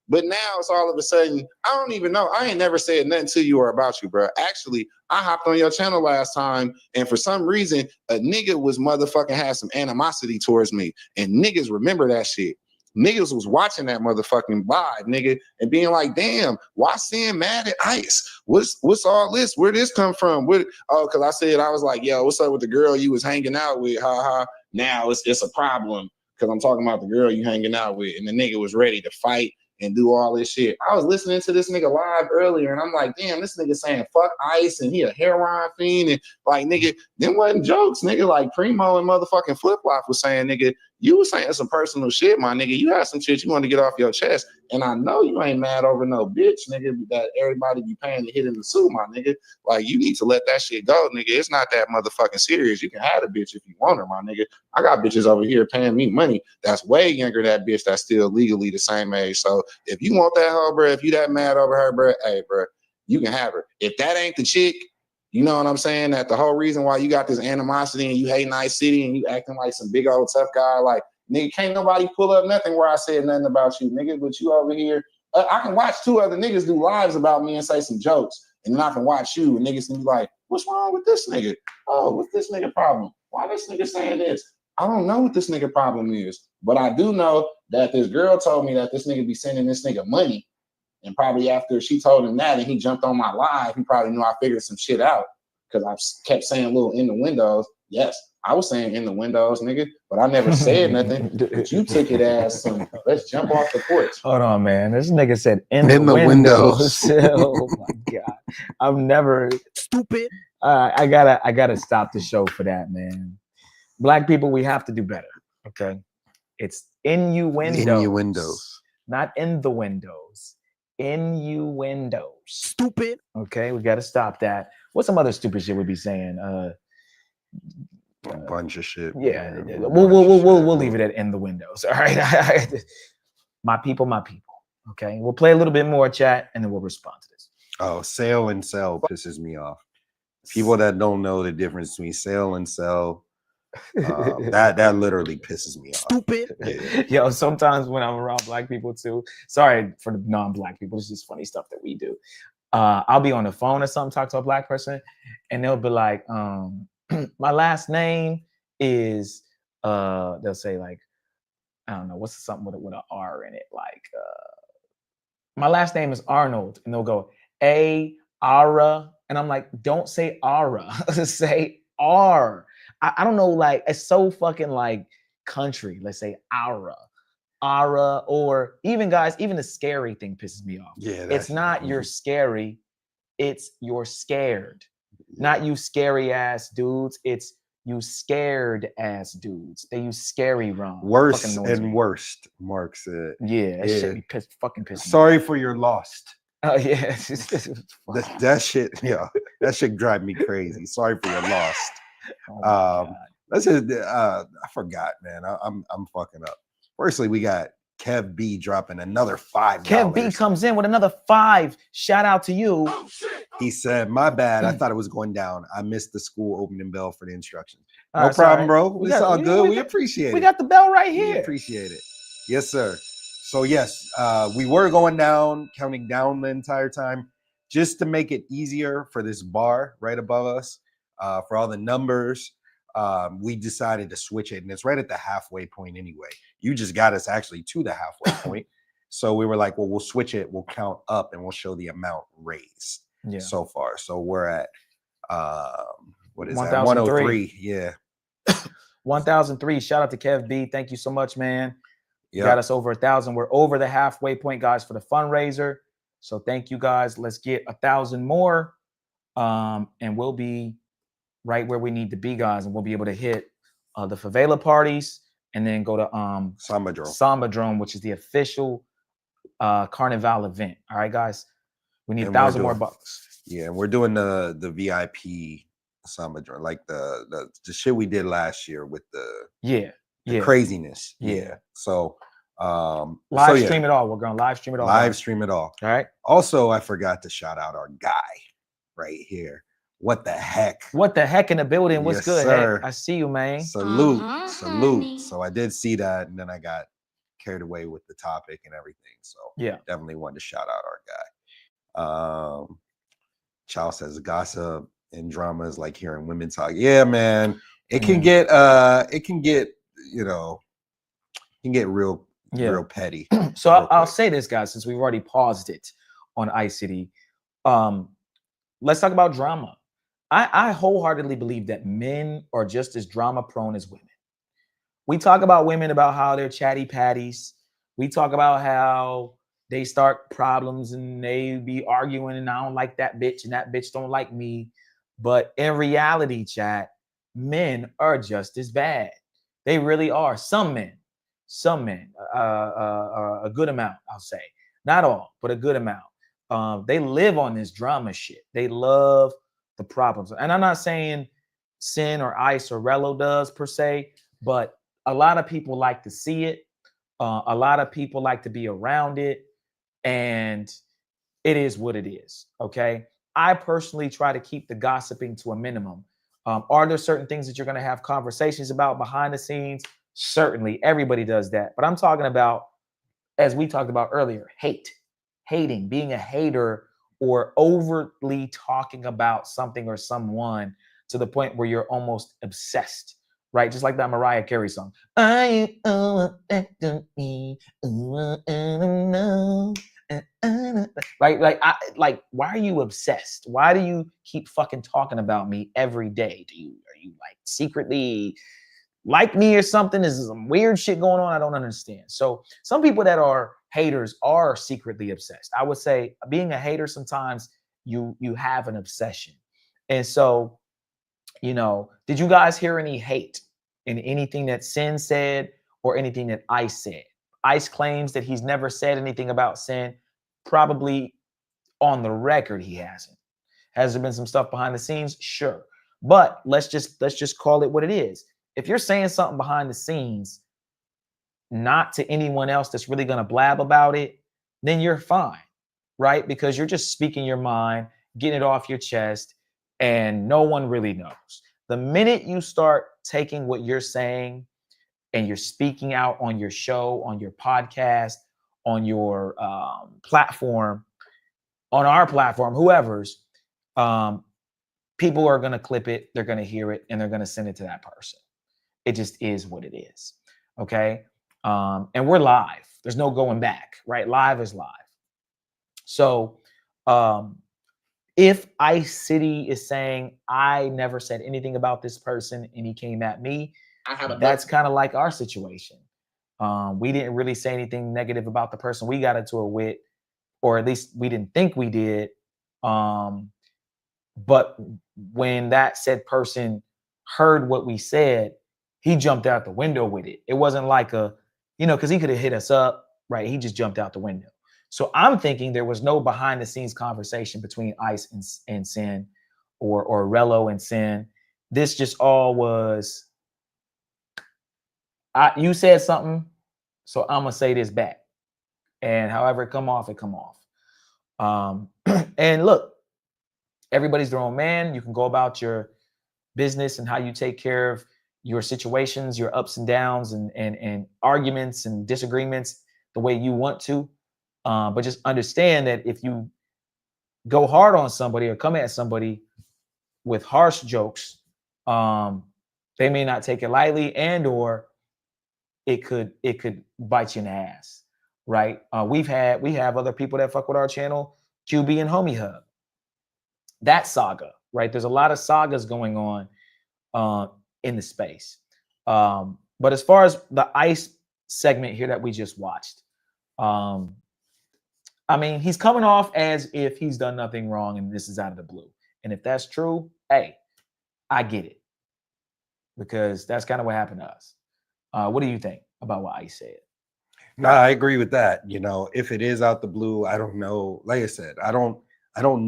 But now it's all of a sudden, I don't even know. I ain't never said nothing to you or about you, bro. Actually, I hopped on your channel last time, and for some reason, a nigga was motherfucking had some animosity towards me. And niggas remember that shit. Niggas was watching that motherfucking live, nigga, and being like, damn, why Sin mad at Ice? What's all this? Where this come from? Oh, because I said, I was like, yo, what's up with the girl you was hanging out with? Ha ha. Now it's a problem. because I'm talking about the girl you hanging out with, and the nigga was ready to fight and do all this shit. I was listening to this nigga live earlier, and I'm like, damn, this nigga saying fuck ice, and he a heroin fiend, and like, nigga, them wasn't jokes, nigga. Like Primo and motherfucking Flip Flop was saying, nigga, you was saying some personal shit, my nigga. You had some shit you want to get off your chest, and I know you ain't mad over no bitch, nigga, that everybody be paying to hit in the suit, my nigga. Like, you need to let that shit go, nigga. It's not that motherfucking serious. You can have a bitch if you want her, my nigga. I got bitches over here paying me money that's way younger than that bitch that's still legally the same age. So if you want that hoe, bro, if you that mad over her, bro, hey, bro, you can have her. If that ain't the chick, you know what I'm saying? That the whole reason why you got this animosity and you hate Nice City and you acting like some big old tough guy, like, nigga, can't nobody pull up nothing where I said nothing about you, nigga, but you over here. I can watch 2 other niggas do lives about me and say some jokes, and then I can watch you and niggas can be like, what's wrong with this nigga? Oh, what's this nigga problem? Why this nigga saying this? I don't know what this nigga problem is, but I do know that this girl told me that this nigga be sending this nigga money. And probably after she told him that and he jumped on my live, he probably knew I figured some shit out because I kept saying little in the windows. Yes, I was saying in the windows, nigga, but I never said nothing. But you took it as some, let's jump off the porch. Hold on, man. This nigga said in the windows. Oh my God. I've never Stupid. I gotta stop the show for that, man. Black people, we have to do better. Okay. It's innuendos. Innuendos. Not in the windows. Innuendos. Stupid. Okay, we gotta stop that. What's some other stupid shit we be saying? A bunch of shit. Yeah, man. we'll leave it at in the windows. All right. My people, my people. Okay. We'll play a little bit more chat and then we'll respond to this. Oh, sale and sell pisses me off. People that don't know the difference between sale and sell, that literally pisses me off. Stupid. Yeah. Yo, sometimes when I'm around Black people too, sorry for the non-Black people, it's just funny stuff that we do. I'll be on the phone or something, talk to a Black person, and they'll be like, my last name is, they'll say like, I don't know, what's something with an R in it? Like, my last name is Arnold, and they'll go, Ara. And I'm like, don't say Ara, say R. I don't know, like, it's so fucking like country. Let's say Ara, or even guys, even the scary thing pisses me off. Yeah, it's not you're scary, it's you're scared. Not you scary ass dudes, it's you scared ass dudes. They use scary wrong. Worse and worst, Mark said. Yeah, that shit be fucking pissing Sorry me off. for your lost. Oh yeah, that shit, yeah, that shit drive me crazy. Sorry for your lost. Let's just, I forgot, man. I'm fucking up. Firstly, we got Kev B dropping another $5. Kev B comes in with another 5. Shout out to you. He said, "My bad. I thought it was going down. I missed the school opening bell for the instructions. No All right, problem, sorry. bro. It's all good. We appreciate it. We got the bell right here. We appreciate it. Yes, sir. So yes, we were going down, counting down the entire time, just to make it easier for this bar right above us, for all the numbers. We decided to switch it, and it's right at the halfway point anyway. You just got us actually to the halfway point. So we were like, well, we'll switch it. We'll count up, and we'll show the amount raised so far. So we're at, what is that? 103. Yeah. 1003. Shout out to Kev B. Thank you so much, man. Yep. Got us over 1,000. We're over the halfway point, guys, for the fundraiser. So thank you, guys. Let's get 1,000 more, and we'll be right where we need to be, guys, and we'll be able to hit the favela parties and then go to Sambadrome, which is the official Carnival event. All right, guys, we need 1,000 more bucks. Yeah, and we're doing the VIP Sambadrome, like the shit we did last year with the craziness. Yeah. So live stream it all. We're gonna live stream it all. Live stream it all. All right. Also, I forgot to shout out our guy right here. What the heck? What the heck in the building? What's good? Sir. Heck? I see you, man. Salute. Salute. So I did see that, and then I got carried away with the topic and everything. So yeah, definitely wanted to shout out our guy. Chow says gossip and drama is like hearing women talk. Yeah, man. It can get you know, can get real petty. So I'll say this, guys, since we've already paused it on iCity. Let's talk about drama. I wholeheartedly believe that men are just as drama prone as women. we talk about women about how they're chatty patties. We talk about how they start problems and they be arguing and I don't like that bitch and that bitch don't like me. But in reality, chat, men are just as bad. They really are. Some men, a good amount, I'll say. Not all, but a good amount. They live on this drama shit. They love the problems. And I'm not saying Sin or Ice or Rello does per se, but a lot of people like to see it. A lot of people like to be around it. And it is what it is. Okay. I personally try to keep the gossiping to a minimum. Are there certain things that you're going to have conversations about behind the scenes? Certainly. Everybody does that. But I'm talking about, as we talked about earlier, hating, being a hater or overtly talking about something or someone to the point where you're almost obsessed, right? Just like that Mariah Carey song. I me, like, why are you obsessed? Why do you keep fucking talking about me every day? Are you like secretly like me or something? Is some weird shit going on? I don't understand. So some people that are haters are secretly obsessed. I would say being a hater, sometimes you have an obsession. And so, did you guys hear any hate in anything that Sin said or anything that Ice said? Ice claims that he's never said anything about Sin. Probably on the record, he hasn't. Has there been some stuff behind the scenes? Sure. But let's just call it what it is. If you're saying something behind the scenes, not to anyone else that's really going to blab about it, then you're fine, right? Because you're just speaking your mind, getting it off your chest, and no one really knows. The minute you start taking what you're saying and you're speaking out on your show, on your podcast, on your platform, on our platform, whoever's, people are going to clip it, they're going to hear it, and they're going to send it to that person. It just is what it is. Okay. And we're live. There's no going back, right? Live is live. So if Ice City is saying, I never said anything about this person and he came at me, that's kind of like our situation. We didn't really say anything negative about the person we got into it with, or at least we didn't think we did. But when that said person heard what we said, he jumped out the window with it. It wasn't like because he could have hit us up, right? He just jumped out the window. So I'm thinking there was no behind the scenes conversation between Ice and Sin or Rello and Sin. This just all was, you said something, so I'm going to say this back. And however it come off, it come off. And look, everybody's their own man. You can go about your business and how you take care of your situations, your ups and downs and arguments and disagreements the way you want to. But just understand that if you go hard on somebody or come at somebody with harsh jokes, they may not take it lightly, and or it could bite you in the ass, right? We have other people that fuck with our channel, QB and Homie Hub. That saga, right? There's a lot of sagas going on in the space. But as far as the Ice segment here that we just watched, I mean, he's coming off as if he's done nothing wrong and this is out of the blue. And if that's true, hey, I get it. Because that's kind of what happened to us. What do you think about what Ice said? No, I agree with that. If it is out the blue, I don't know. Like I said, I don't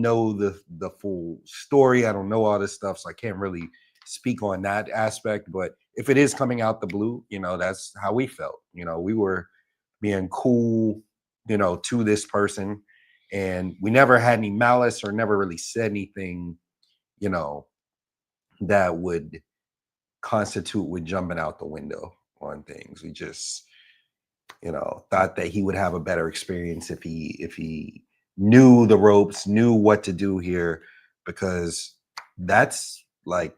know the full story. I don't know all this stuff, so I can't really speak on that aspect. But if it is coming out the blue, that's how we felt. We were being cool, to this person, and we never had any malice or never really said anything, that would constitute with jumping out the window on things. We just, thought that he would have a better experience if he knew the ropes, knew what to do here, because that's like,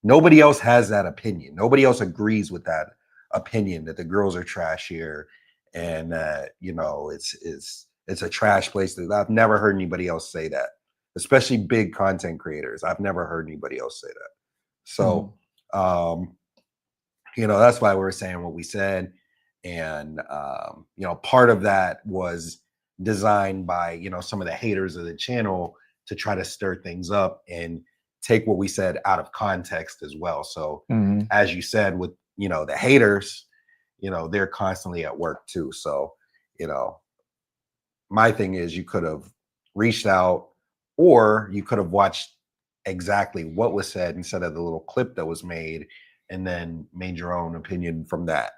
nobody else has that opinion. Nobody else agrees with that opinion that the girls are trash here, and that it's a trash place. That I've never heard anybody else say that, especially big content creators. I've never heard anybody else say that. So that's why we were saying what we said. And, part of that was designed by, some of the haters of the channel to try to stir things up and take what we said out of context as well. So as you said, with, the haters, they're constantly at work too. So, my thing is you could have reached out, or you could have watched exactly what was said instead of the little clip that was made, and then made your own opinion from that,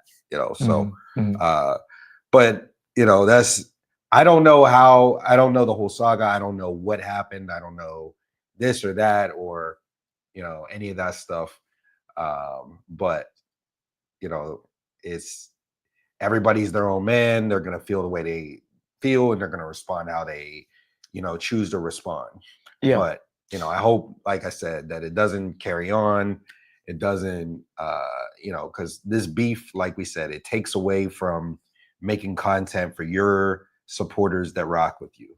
so but that's, I don't know the whole saga. I don't know what happened. I don't know this or that, or any of that stuff. But it's, everybody's their own man. They're gonna feel the way they feel, and they're gonna respond how they choose to respond. But I hope, like I said, that it doesn't carry on. It doesn't, because this beef, like we said, it takes away from making content for your supporters that rock with you.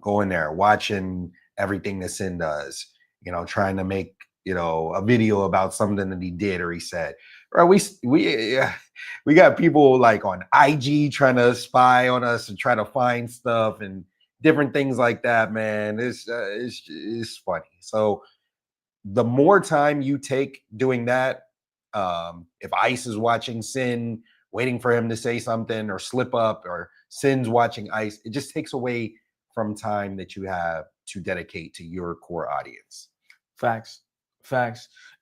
Going there, watching everything that Sin does, trying to make, a video about something that he did or he said. Right? We got people like on IG trying to spy on us and try to find stuff and different things like that, man. It's funny. So the more time you take doing that, if Ice is watching Sin, waiting for him to say something or slip up, or Sin's watching Ice, it just takes away from time that you have to dedicate to your core audience. Facts.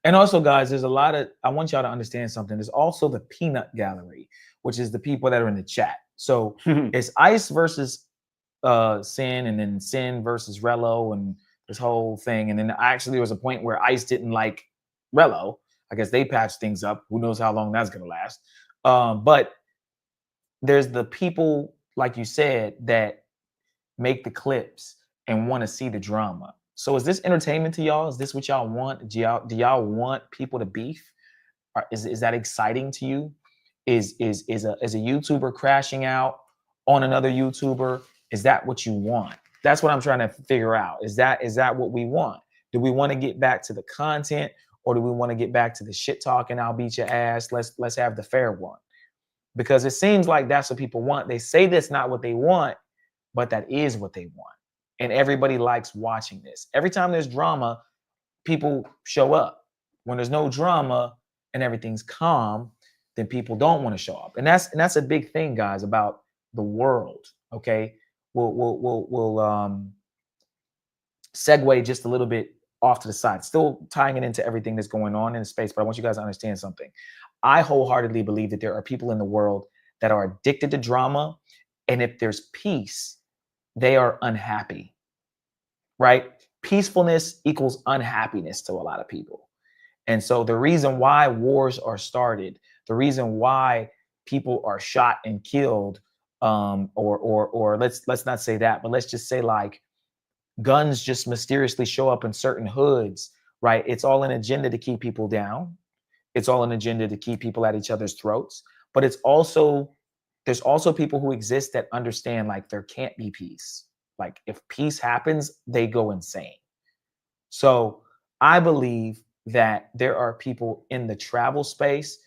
And also, guys, there's a lot of, I want y'all to understand something. There's also the peanut gallery, which is the people that are in the chat. So it's Ice versus Sin, and then Sin versus Rello, and this whole thing. And then actually there was a point where Ice didn't like Rello. I guess they patched things up. Who knows how long that's gonna last. But there's the people, like you said, that make the clips and want to see the drama. So is this entertainment to y'all? Is this what y'all want? Do y'all want people to beef? Or is that exciting to you? Is a YouTuber crashing out on another YouTuber? Is that what you want? That's what I'm trying to figure out. Is that what we want? Do we want to get back to the content, or do we want to get back to the shit talking? I'll beat your ass. Let's have the fair one. Because it seems like that's what people want. They say that's not what they want, but that is what they want. And everybody likes watching this. Every time there's drama, people show up. When there's no drama and everything's calm, then people don't want to show up. And that's a big thing, guys, about the world. Okay, we'll segue just a little bit off to the side, still tying it into everything that's going on in space. But I want you guys to understand something. I wholeheartedly believe that there are people in the world that are addicted to drama, and if there's peace, they are unhappy, right? Peacefulness equals unhappiness to a lot of people. And so the reason why wars are started, the reason why people are shot and killed, or let's not say that, but let's just say like guns just mysteriously show up in certain hoods, right? It's all an agenda to keep people down. It's all an agenda to keep people at each other's throats. But there's also people who exist that understand like there can't be peace. Like if peace happens, they go insane. So I believe that there are people in the travel space,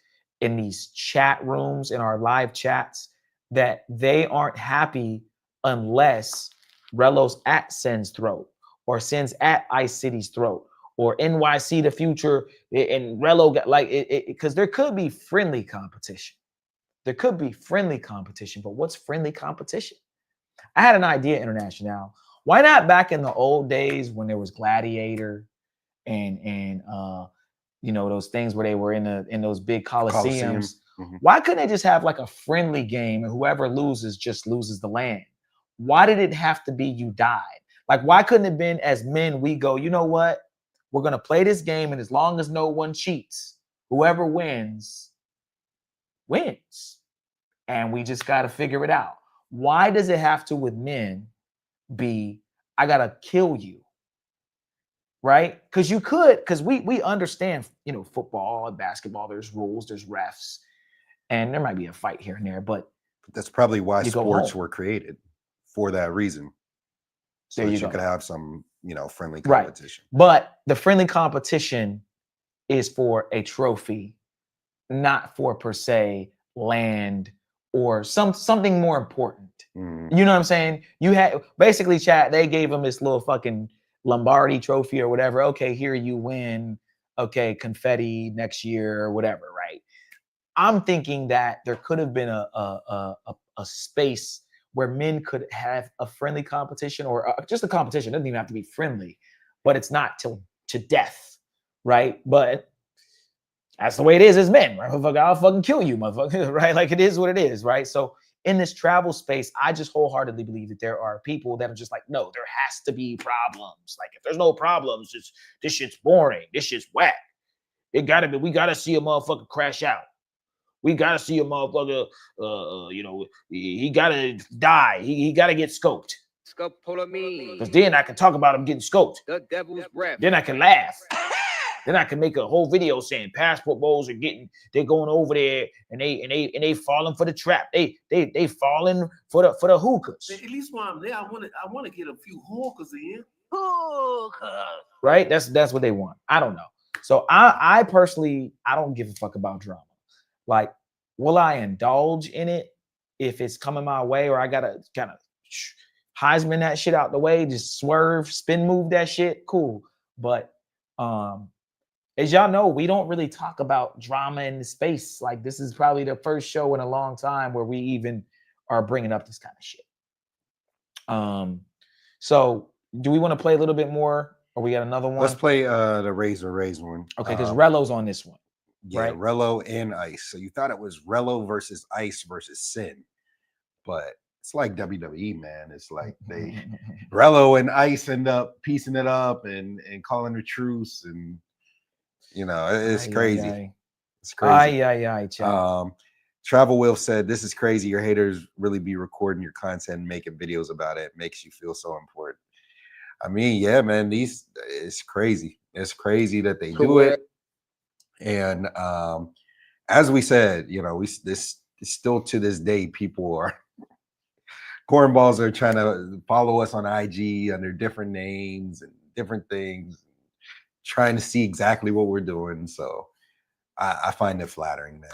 in these chat rooms, in our live chats, that they aren't happy unless Rello's at Sin's throat, or Sin's at Ice City's throat, or NYC the future, and Rello got like it, because there could be friendly competition. There could be friendly competition, but what's friendly competition? I had an idea, International. Why not back in the old days when there was Gladiator and those things where they were in those big coliseums? Why couldn't they just have like a friendly game, and whoever loses just loses the land? Why did it have to be you died? Like, why couldn't it have been, as men, we go, you know what? We're going to play this game, and as long as no one cheats, whoever wins, wins. And we just got to figure it out. Why does it have to, with men, be, I got to kill you? Right? Because you could, because we understand, football and basketball, there's rules, there's refs, and there might be a fight here and there, but that's probably why sports were created, for that reason. So that you could have some, friendly competition. Right. But the friendly competition is for a trophy not for per se land or something more important. You know what I'm saying? You had basically, chat, they gave him this little fucking Lombardi trophy or whatever. Okay, here you win. Okay, confetti next year or whatever, right? I'm thinking that there could have been a space where men could have a friendly competition or just a competition. It doesn't even have to be friendly, but it's not to death, right? But that's the way it is as men, right? I'll fucking kill you, motherfucker, right? Like it is what it is, right? So in this travel space, I just wholeheartedly believe that there are people that are just like, no, there has to be problems. Like if there's no problems, this shit's boring. This shit's whack. It gotta be, we gotta see a motherfucker crash out. We gotta see a motherfucker, you know, he gotta die. He gotta get scoped. Because then I can talk about him getting scoped. The devil's breath. Then I can laugh. Then I can make a whole video saying passport bowls they're going over there and they falling for the trap. They falling for the hookahs. At least while I'm there, I want to get a few hookahs in. Right? That's what they want. I don't know. So I personally, I don't give a fuck about drama. Like, will I indulge in it if it's coming my way, or I gotta kind of Heisman that shit out the way, just swerve, spin move that shit? Cool. But as y'all know, we don't really talk about drama in the space. Like, this is probably the first show in a long time where we even are bringing up this kind of shit. So do we want to play a little bit more, or we got another one? Let's play the Razor one. Okay, because Rello's on this one. Yeah, right? Rello and Ice. So you thought it was Rello versus Ice versus Sin, but it's like WWE, man. It's like they Rello and Ice end up piecing it up and calling a truce, and you know, it's crazy. It's crazy. Travel Wolf said, "This is crazy. Your haters really be recording your content and making videos about it. It makes you feel so important." I mean, yeah, man, it's crazy. It's crazy that they do it. And as we said, you know, this still to this day, people are cornballs are trying to follow us on IG under different names and different things, trying to see exactly what we're doing. So I find it flattering, man.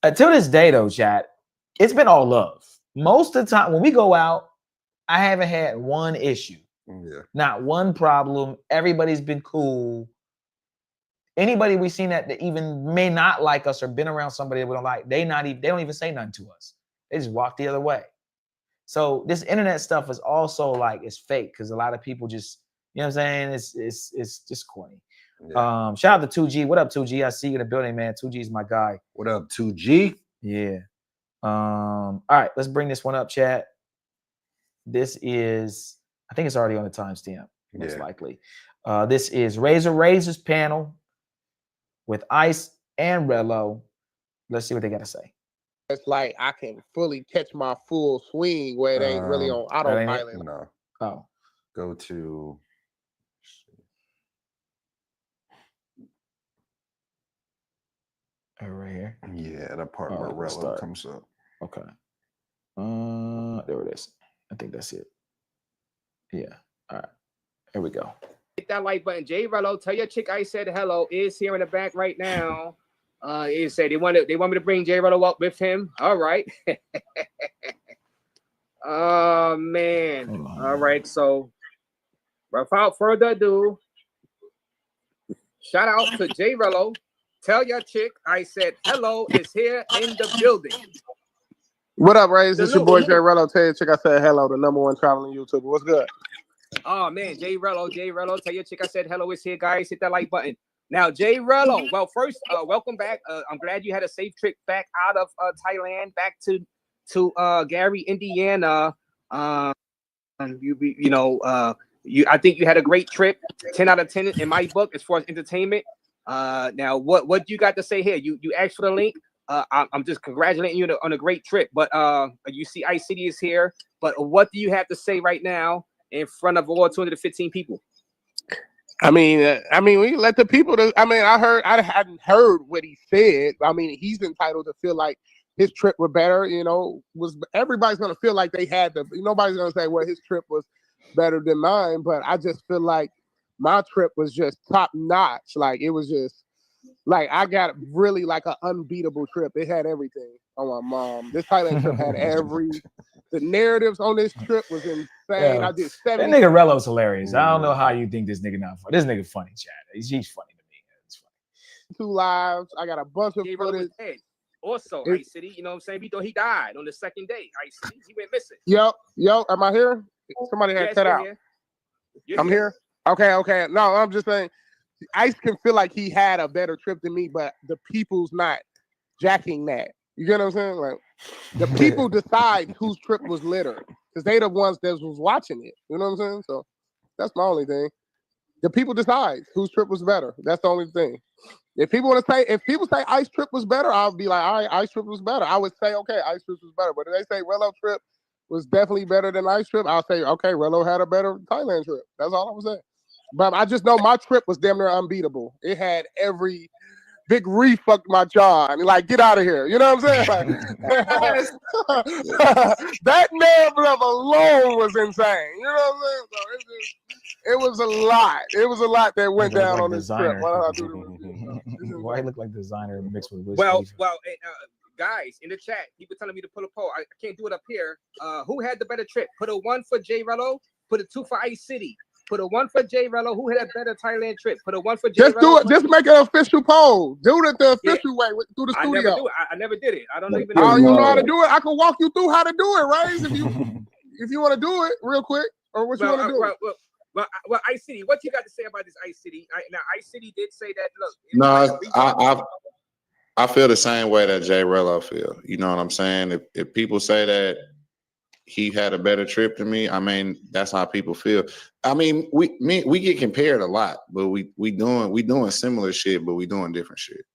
Until this day, though, chat, it's been all love. Most of the time when we go out, I haven't had one issue. Yeah. Not one problem. Everybody's been cool. Anybody we've seen that even may not like us or been around somebody that we don't like, they don't even say nothing to us. They just walk the other way. So this internet stuff is also like, it's fake because a lot of people just, you know what I'm saying? It's just corny. Yeah. Shout out to 2G. What up, 2G? I see you in the building, man. 2G is my guy. What up, 2G? Yeah. All right, let's bring this one up, chat. This is, I think it's already on the timestamp, most likely. This is Razor's panel with Ice and Rello. Let's see what they got to say. It's like I can fully catch my full swing where it ain't really on autopilot. No. Oh. Go to. Right here. Yeah, that part where Rello comes up. Okay. There it is. I think that's it. Yeah. All right. Here we go. Hit that like button. J Rello, tell your chick I said hello is here in the back right now. It said they want me to bring J Rello up with him. All right. Oh man. All right. So without further ado, shout out to J Rello. Tell your chick I said hello is here in the building. What up, Ray? This is your boy J Rello. Tell your chick I said hello, the #1 traveling YouTuber. What's good? Oh man, J Rello, tell your chick I said hello is here, guys. Hit that like button. Now, J Rello, well, first, welcome back. I'm glad you had a safe trip back out of Thailand, back to Gary, Indiana. I think you had a great trip. 10 out of 10 in my book as far as entertainment. Now, what you got to say here? You asked for the link. I'm just congratulating you on a great trip. But you see, Ice City is here. But what do you have to say right now in front of all 215 people? I mean, we let the people. I hadn't heard what he said. I mean, he's entitled to feel like his trip was better. You know, everybody's gonna feel like they had to. Nobody's gonna say, well, his trip was better than mine. But I just feel like my trip was just top notch. Like it was just Like I got really like an unbeatable trip. It had everything on my mom. This Thailand trip had the narratives on this trip was insane. Yeah. I did That 70. nigga Rello's hilarious. I don't know how you think this nigga not funny. This nigga funny, Chad. He's funny to me. It's funny. 2 lives. I got a bunch of footage. Also, Ice City, you know what I'm saying? He died on the second day. Ice City, he went missing. Yo, am I here? Somebody had cut out. I'm here. Okay. No, I'm just saying, Ice can feel like he had a better trip than me, but the people's not jacking that. You get what I'm saying? Like the people decide whose trip was litter because they the ones that was watching it. You know what I'm saying? So that's my only thing. The people decide whose trip was better. That's the only thing. If people say Ice trip was better, I'll be like, all right, Ice trip was better. I would say, okay, Ice trip was better. But if they say Rello trip was definitely better than Ice trip, I'll say, okay, Rello had a better Thailand trip. That's all I was saying. But I just know my trip was damn near unbeatable. It had every Big Reef fucked my jaw. And like, get out of here. You know what I'm saying? Like, that narrative alone was insane. You know what I'm saying? So it was a lot. It was a lot that went down on this trip. Why he look like designer mixed with whiskey? Well, guys, in the chat, people telling me to pull a poll. I can't do it up here. Who had the better trip? Put a 1 for J Rello. Put a 2 for Ice City. Put a 1 for J Rello. Who had a better Thailand trip? Put a 1 for J Rello. Just do it. Just make an official poll. Do it the official way through the studio. I never do it. I never did it. I don't even know. know. You know how to do it? I can walk you through how to do it, right? If you want to do it real quick, or what you want to do. Well, Ice City, what you got to say about this Ice City? Now, Ice City did say that. Look, no, I feel the same way that J Rello feel. You know what I'm saying? If people say that he had a better trip than me, I mean, that's how people feel. I mean, we get compared a lot, but we doing similar shit, but we doing different shit.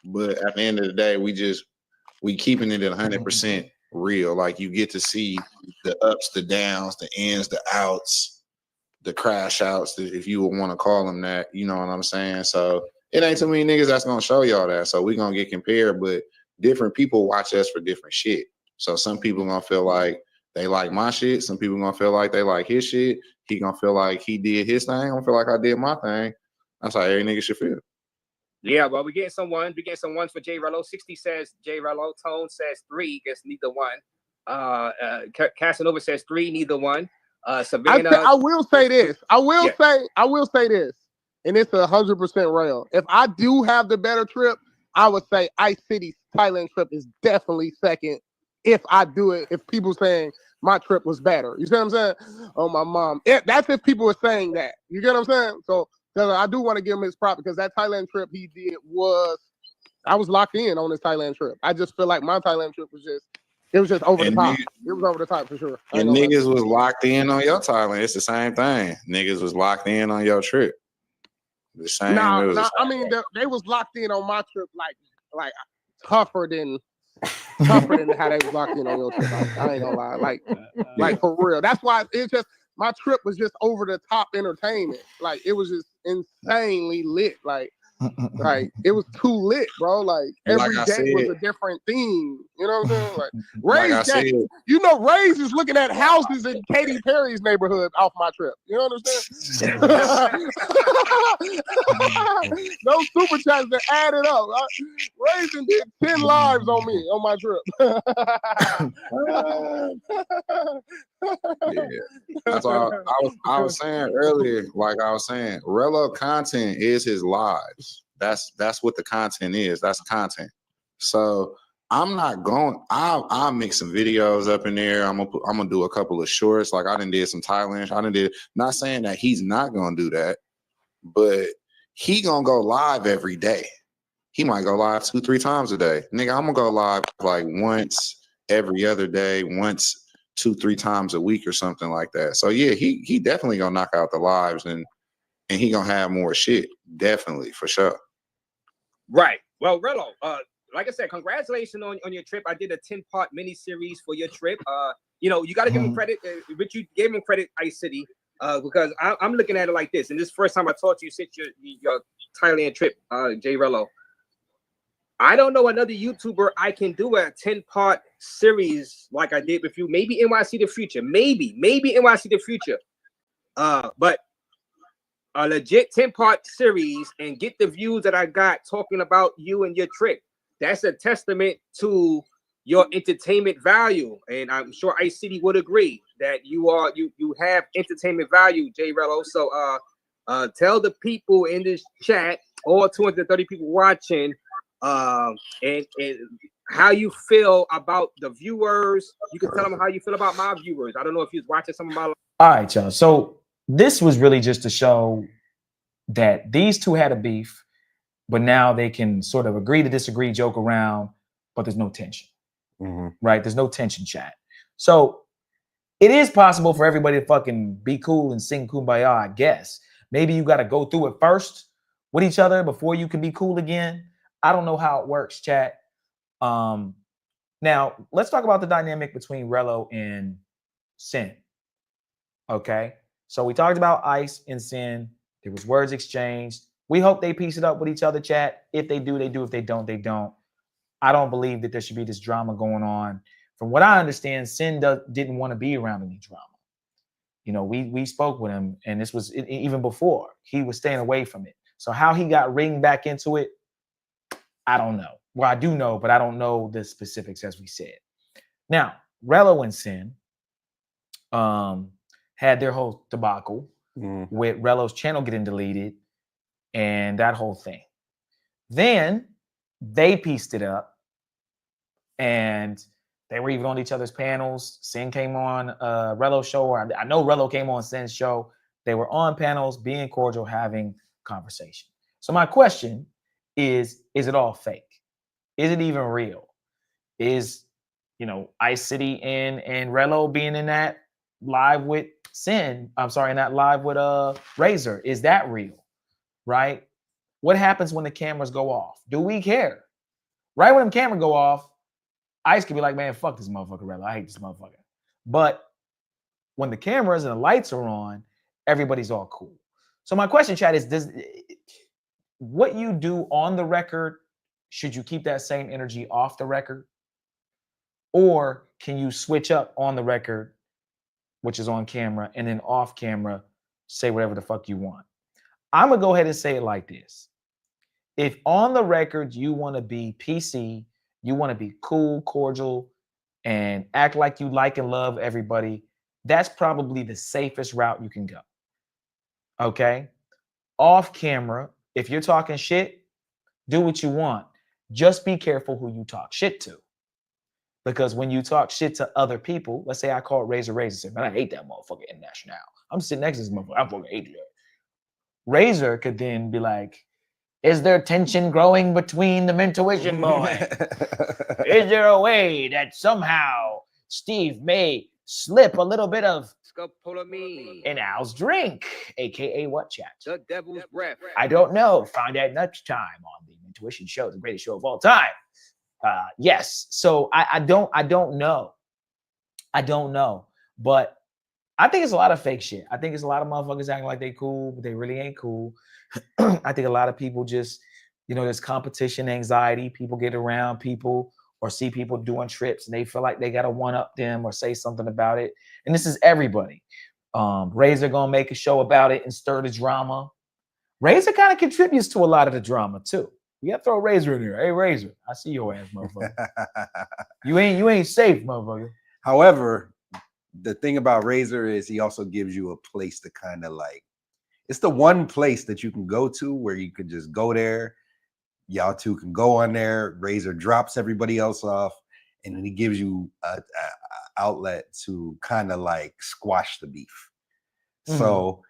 But at the end of the day, we keeping it at 100% real. Like you get to see the ups, the downs, the ins, the outs, the crash outs, if you would want to call them that. You know what I'm saying? So it ain't too many niggas that's gonna show y'all that. So we gonna get compared, but different people watch us for different shit. So some people gonna feel like they like my shit. Some people gonna feel like they like his shit. He gonna feel like he did his thing. I'm gonna feel like I did my thing. That's how every nigga should feel. Yeah, well, we're getting some ones for J Rello. 60 says J Rello. Tone says 3. Guess neither one. Casanova says 3. Neither one. Savannah. I will say this. I will say this, and it's 100% real. If I do have the better trip, I would say Ice City's Thailand trip is definitely second. If I do it, if people saying my trip was better, you see what I'm saying? Oh, my mom. That's if people were saying that. You get what I'm saying? So I do want to give him his prop because that Thailand trip he did I was locked in on this Thailand trip. I just feel like my Thailand trip was just over the top. It was over the top for sure. And niggas was locked in on your Thailand. It's the same thing. Niggas was locked in on your trip. The same. I mean, they was locked in on my trip like tougher than how they was locked in on your trip. I ain't gonna lie. Like for real. That's why it's just my trip was just over the top entertainment. Like it was just insanely lit. Like it was too lit, bro. Like every day was a different theme. You know what I'm saying? Like Ray's you know, Ray's is looking at houses in Katy Perry's neighborhood off my trip. You know what I'm saying? Those super chats that added up. Ray's did 10 lives on me on my trip. Yeah. That's why I was saying earlier, like I was saying, Rello content is his lives. That's what the content is. That's content. So I'm not going. I'll make some videos up in there. I'm gonna do a couple of shorts. Like I did some Thailand. Not saying that he's not gonna do that, but he gonna go live every day. He might go live 2-3 times a day. Nigga, I'm gonna go live like once every other day, once 2-3 times a week or something like that. So yeah, he definitely gonna knock out the lives and he gonna have more shit. Definitely, for sure. Right. Well, Rello, like I said, congratulations on your trip. I did a 10-part mini series for your trip. You know, you got to give him credit. But you gave him credit, Ice City, because I'm looking at it like this. And this is the first time I talked to you since your Thailand trip, J Rello. I don't know another YouTuber I can do a 10-part series like I did with you. Maybe NYC the Future. Maybe NYC the Future. But a legit 10-part series and get the views that I got talking about you and your trip. That's a testament to your entertainment value, and I'm sure Ice City would agree that you have entertainment value, Jay Rello. So tell the people in this chat, all 230 people watching, and how you feel about the viewers. You can tell them how you feel about my viewers. I don't know if you're watching some of my. All right, y'all. So this was really just to show that these two had a beef, but now they can sort of agree to disagree, joke around, but there's no tension. Right? There's no tension, chat. So it is possible for everybody to fucking be cool and sing Kumbaya, I guess. Maybe you got to go through it first with each other before you can be cool again. I don't know how it works, chat. Now, let's talk about the dynamic between Rello and Sin. Okay? So we talked about Ice and Sin. There was words exchanged. We hope they piece it up with each other, chat. If they do, they do. If they don't, they don't. I don't believe that there should be this drama going on. From what I understand, Sin didn't want to be around any drama. You know, we spoke with him, and this was even before. He was staying away from it. So how he got ringed back into it, I don't know. Well, I do know, but I don't know the specifics as we said. Now, Rello and Sin had their whole debacle with Rello's channel getting deleted and that whole thing. Then they pieced it up. And they were even on each other's panels. Sin came on Rello's show, or I know Rello came on Sin's show. They were on panels, being cordial, having conversation. So my question is it all fake? Is it even real? Is, you know, Ice City and Rello being in that live with Sin, I'm sorry, in that live with Razor, is that real? Right? What happens when the cameras go off? Do we care? Right when the camera go off, Ice could be like, man, fuck this motherfucker, Rello. I hate this motherfucker. But when the cameras and the lights are on, everybody's all cool. So my question, chat, is what you do on the record, should you keep that same energy off the record? Or can you switch up on the record, which is on camera, and then off camera, say whatever the fuck you want? I'm going to go ahead and say it like this. If on the record you want to be PC, you want to be cool, cordial, and act like you like and love everybody, that's probably the safest route you can go. Okay? Off camera, if you're talking shit, do what you want. Just be careful who you talk shit to. Because when you talk shit to other people, let's say I call Razor and say, man, I hate that motherfucker International. I'm sitting next to this motherfucker. I fucking hate that. Razor could then be like, is there tension growing between the Mentuition boys? Is there a way that somehow Steve may slip a little bit of scopolamine in Al's drink, aka what, chat? The devil's breath. I don't know. Find out next time on the Mentuition Show, the greatest show of all time. Yes. So I don't know. I don't know. But I think it's a lot of fake shit. I think it's a lot of motherfuckers acting like they cool, but they really ain't cool. I think a lot of people just, you know, there's competition anxiety. People get around people or see people doing trips and they feel like they got to one up them or say something about it. And this is everybody. Razor gonna make a show about it and stir the drama. Razor kind of contributes to a lot of the drama too. You got to throw Razor in there. Hey, Razor, I see your ass, motherfucker. you ain't safe, motherfucker. However, the thing about Razor is he also gives you a place to kind of like, it's the one place that you can go to where you can just go there. Y'all two can go on there. Razor drops everybody else off, and then he gives you a outlet to kind of like squash the beef. So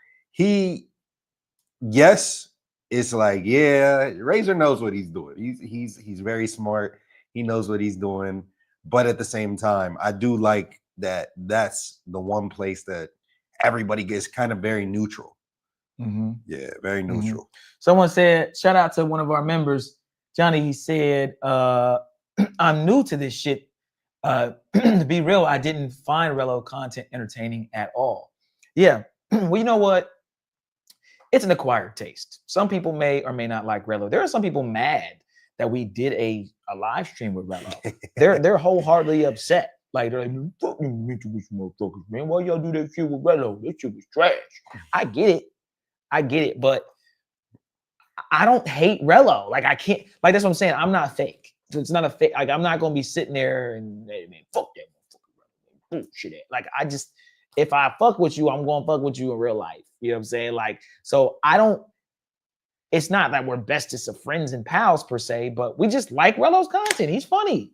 yes, it's like, yeah, Razor knows what he's doing. He's very smart. He knows what he's doing. But at the same time, I do like that that's the one place that everybody gets kind of very neutral. Yeah, very neutral. Someone said, shout out to one of our members, Johnny. He said, I'm new to this shit. To be real, I didn't find Rello content entertaining at all. Yeah, well, you know what? It's an acquired taste. Some people may or may not like Rello. There are some people mad that we did a live stream with Rello. They're wholeheartedly upset. Like, they're like, fucking motherfuckers, man. Why y'all do that shit with Rello? That shit was trash. I get it. I get it, but I don't hate Relo. Like I can't. Like that's what I'm saying. I'm not fake. It's not a fake. Like I'm not gonna be sitting there and hey, man, fuck that motherfucker. Bullshit. Like I just, if I fuck with you, I'm gonna fuck with you in real life. You know what I'm saying? Like so, I don't. It's not that we're bestest of friends and pals per se, but we just like Relo's content. He's funny.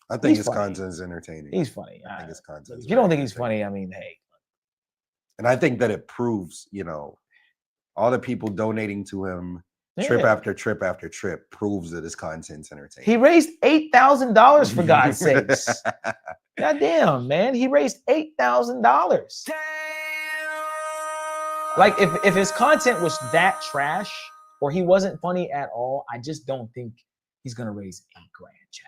I think He's his funny. content is entertaining. He's funny. I think his content. If you don't think he's funny, I mean, hey. And I think that it proves, you know, all the people donating to him trip after trip after trip proves that his content's entertaining. He raised $8,000 for God's sakes. God damn, man. He raised $8,000. Like if his content was that trash or he wasn't funny at all, I just don't think he's gonna raise $8,000, chat.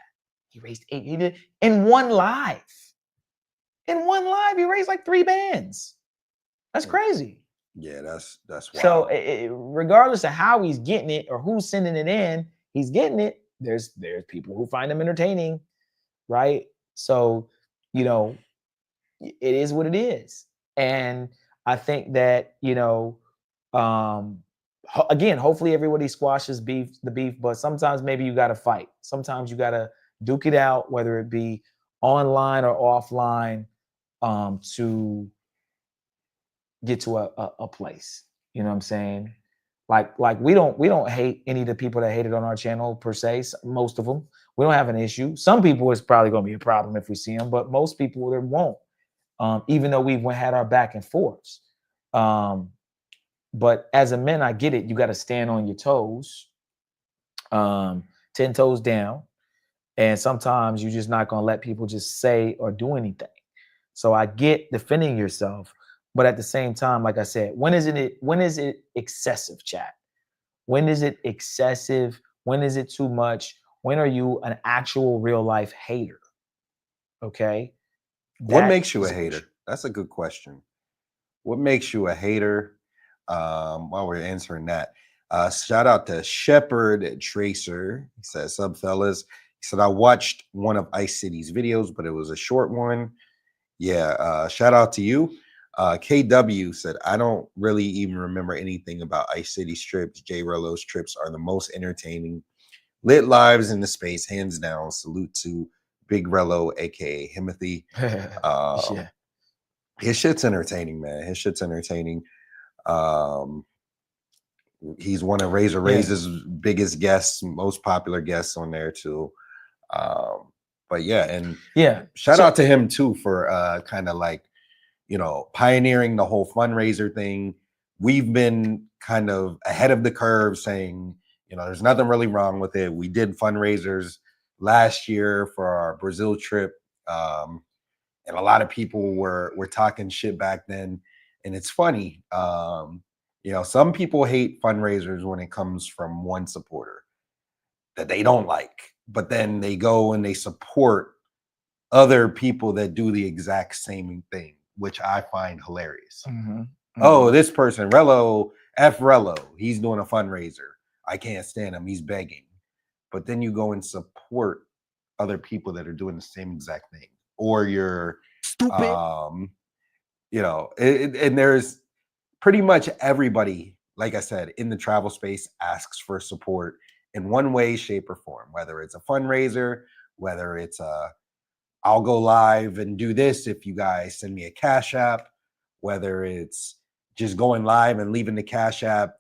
He raised $8,000. He did in one live. In one live, he raised like 3 bands. That's crazy. Yeah, that's wild. So regardless of how he's getting it or who's sending it in, he's getting it. There's people who find him entertaining, right? So, you know, it is what it is. And I think that, you know, again, hopefully everybody squashes the beef, but sometimes maybe you got to fight. Sometimes you got to duke it out, whether it be online or offline, to get to a place. You know what I'm saying? Like we don't hate any of the people that hated on our channel per se. Most of them, we don't have an issue. Some people, it's probably going to be a problem if we see them, but most people there won't. Even though we've had our back and forths. But as a man, I get it. You got to stand on your toes, 10 toes down. And sometimes you're just not going to let people just say or do anything. So I get defending yourself. But at the same time, like I said, when is it excessive, chat? When is it excessive? When is it too much? When are you an actual real life hater? Okay. What makes you a hater? That's a good question. What makes you a hater? While we're answering that, shout out to Shepherd Tracer. He says, "Sub fellas." He said, "I watched one of Ice City's videos, but it was a short one." Yeah. Shout out to you. KW said, "I don't really even remember anything about Ice City trips. J Relo's trips are the most entertaining. Lit lives in the space, hands down. Salute to Big Relo, aka Himothy." Yeah. His shit's entertaining, man. His shit's entertaining. He's one of Razor Razor's biggest guests, most popular guests on there too. But yeah, and shout out to him too for kind of like, you know, pioneering the whole fundraiser thing. We've been kind of ahead of the curve saying, you know, there's nothing really wrong with it. We did fundraisers last year for our Brazil trip. And a lot of people were talking shit back then. And it's funny. You know, some people hate fundraisers when it comes from one supporter that they don't like, but then they go and they support other people that do the exact same thing, which I find hilarious. Oh, this person, Relo, F Relo, he's doing a fundraiser. I can't stand him. He's begging. But then you go and support other people that are doing the same exact thing. Or you're stupid. You know, and there's pretty much everybody, like I said, in the travel space asks for support in one way, shape, or form, whether it's a fundraiser, whether it's I'll go live and do this if you guys send me a Cash App, whether it's just going live and leaving the Cash App,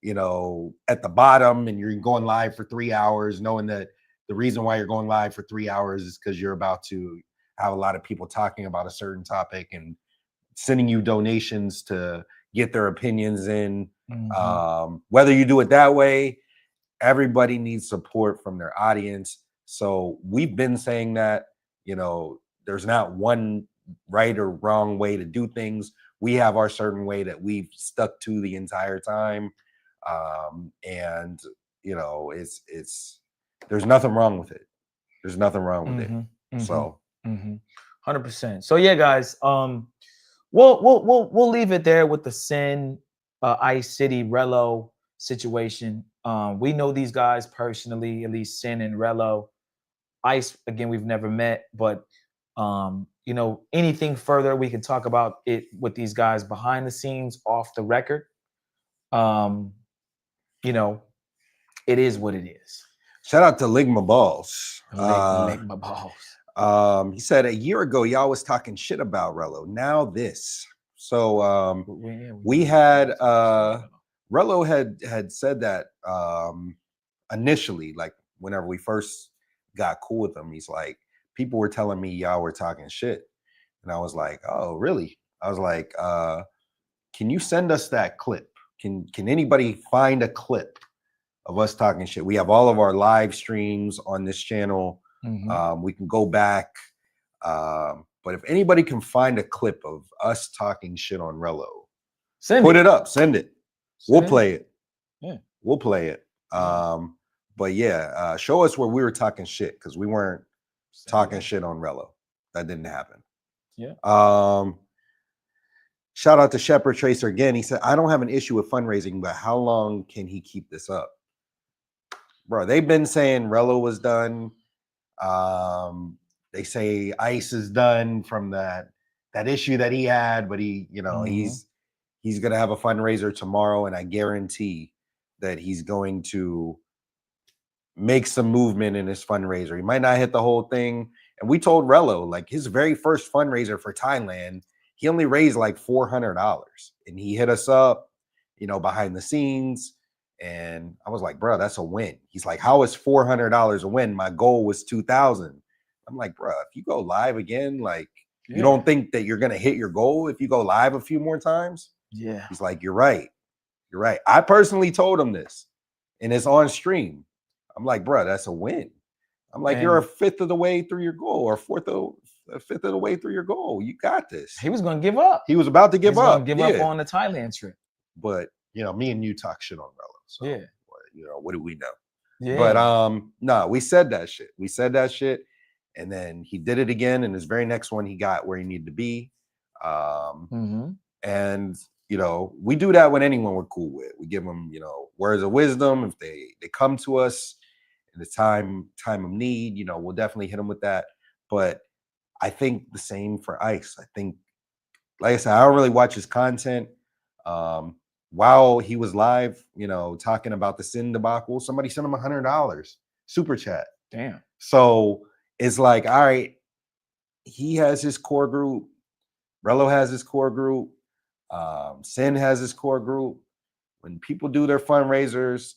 you know, at the bottom, and you're going live for 3 hours, knowing that the reason why you're going live for 3 hours is because you're about to have a lot of people talking about a certain topic and sending you donations to get their opinions in. Whether you do it that way, everybody needs support from their audience. So we've been saying that, you know, there's not one right or wrong way to do things. We have our certain way that we've stuck to the entire time. And you know, it's there's nothing wrong with it. There's nothing wrong with it. So 100%. So yeah, guys, we'll leave it there with the Sin Ice City Relo situation. We know these guys personally, at least Sin and Relo. Ice, again, we've never met, but you know, anything further we can talk about it with these guys behind the scenes, off the record. You know, it is what it is. Shout out to Ligma Balls. Ligma Balls. He said a year ago, y'all was talking shit about Rello. Now this. So we had Rello had said that initially, like whenever we first got cool with him, he's like, people were telling me y'all were talking shit. And I was like, oh, really? I was like, can you send us that clip? Can anybody find a clip of us talking shit? We have all of our live streams on this channel. We can go back. But if anybody can find a clip of us talking shit on Rello, put it up, send it. We'll play it. Yeah. We'll play it. But yeah, show us where we were talking shit, because we weren't talking shit on Rello. That didn't happen. Yeah. Shout out to Shepherd Tracer again. He said, I don't have an issue with fundraising, but how long can he keep this up? Bro, they've been saying Rello was done. They say Ice is done from that issue that he had, but he, you know, he's gonna have a fundraiser tomorrow, and I guarantee that he's going to make some movement in his fundraiser. He might not hit the whole thing. And we told Rello, like, his very first fundraiser for Thailand, he only raised like $400, and he hit us up, you know, behind the scenes. And I was like, bro, that's a win. He's like, how is $400 a win? My goal was 2,000. I'm like, bro, if you go live again, like, you don't think that you're going to hit your goal if you go live a few more times? Yeah. He's like, you're right. You're right. I personally told him this, and it's on stream. I'm like, bro, that's a win. I'm like, you're a fifth of the way through your goal, or a fifth of the way through your goal. You got this. He was going to give up. He was about to give up. Give up on the Thailand trip. But, you know, me and you talk shit on Rello. So, yeah. You know, what do we know? Yeah. But no, we said that shit. We said that shit. And then he did it again. And his very next one, he got where he needed to be. And, you know, we do that when anyone we're cool with. We give them, you know, words of wisdom. If they come to us in the time of need, you know, we'll definitely hit them with that. But I think the same for Ice. I think, like I said, I don't really watch his content. While he was live, you know, talking about the Sin debacle, somebody sent him $100 super chat. Damn. So it's like, all right, he has his core group. Rello has his core group. Sin has his core group. When people do their fundraisers,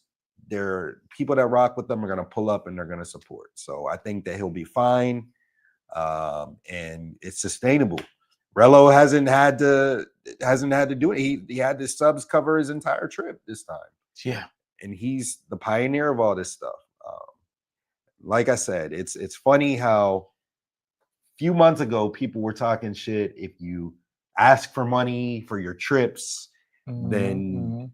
their people that rock with them are going to pull up and they're going to support. So I think that he'll be fine. And it's sustainable. Rello hasn't had to do it. He had his subs cover his entire trip this time. Yeah. And he's the pioneer of all this stuff. Like I said, it's funny how a few months ago people were talking shit. If you ask for money for your trips, then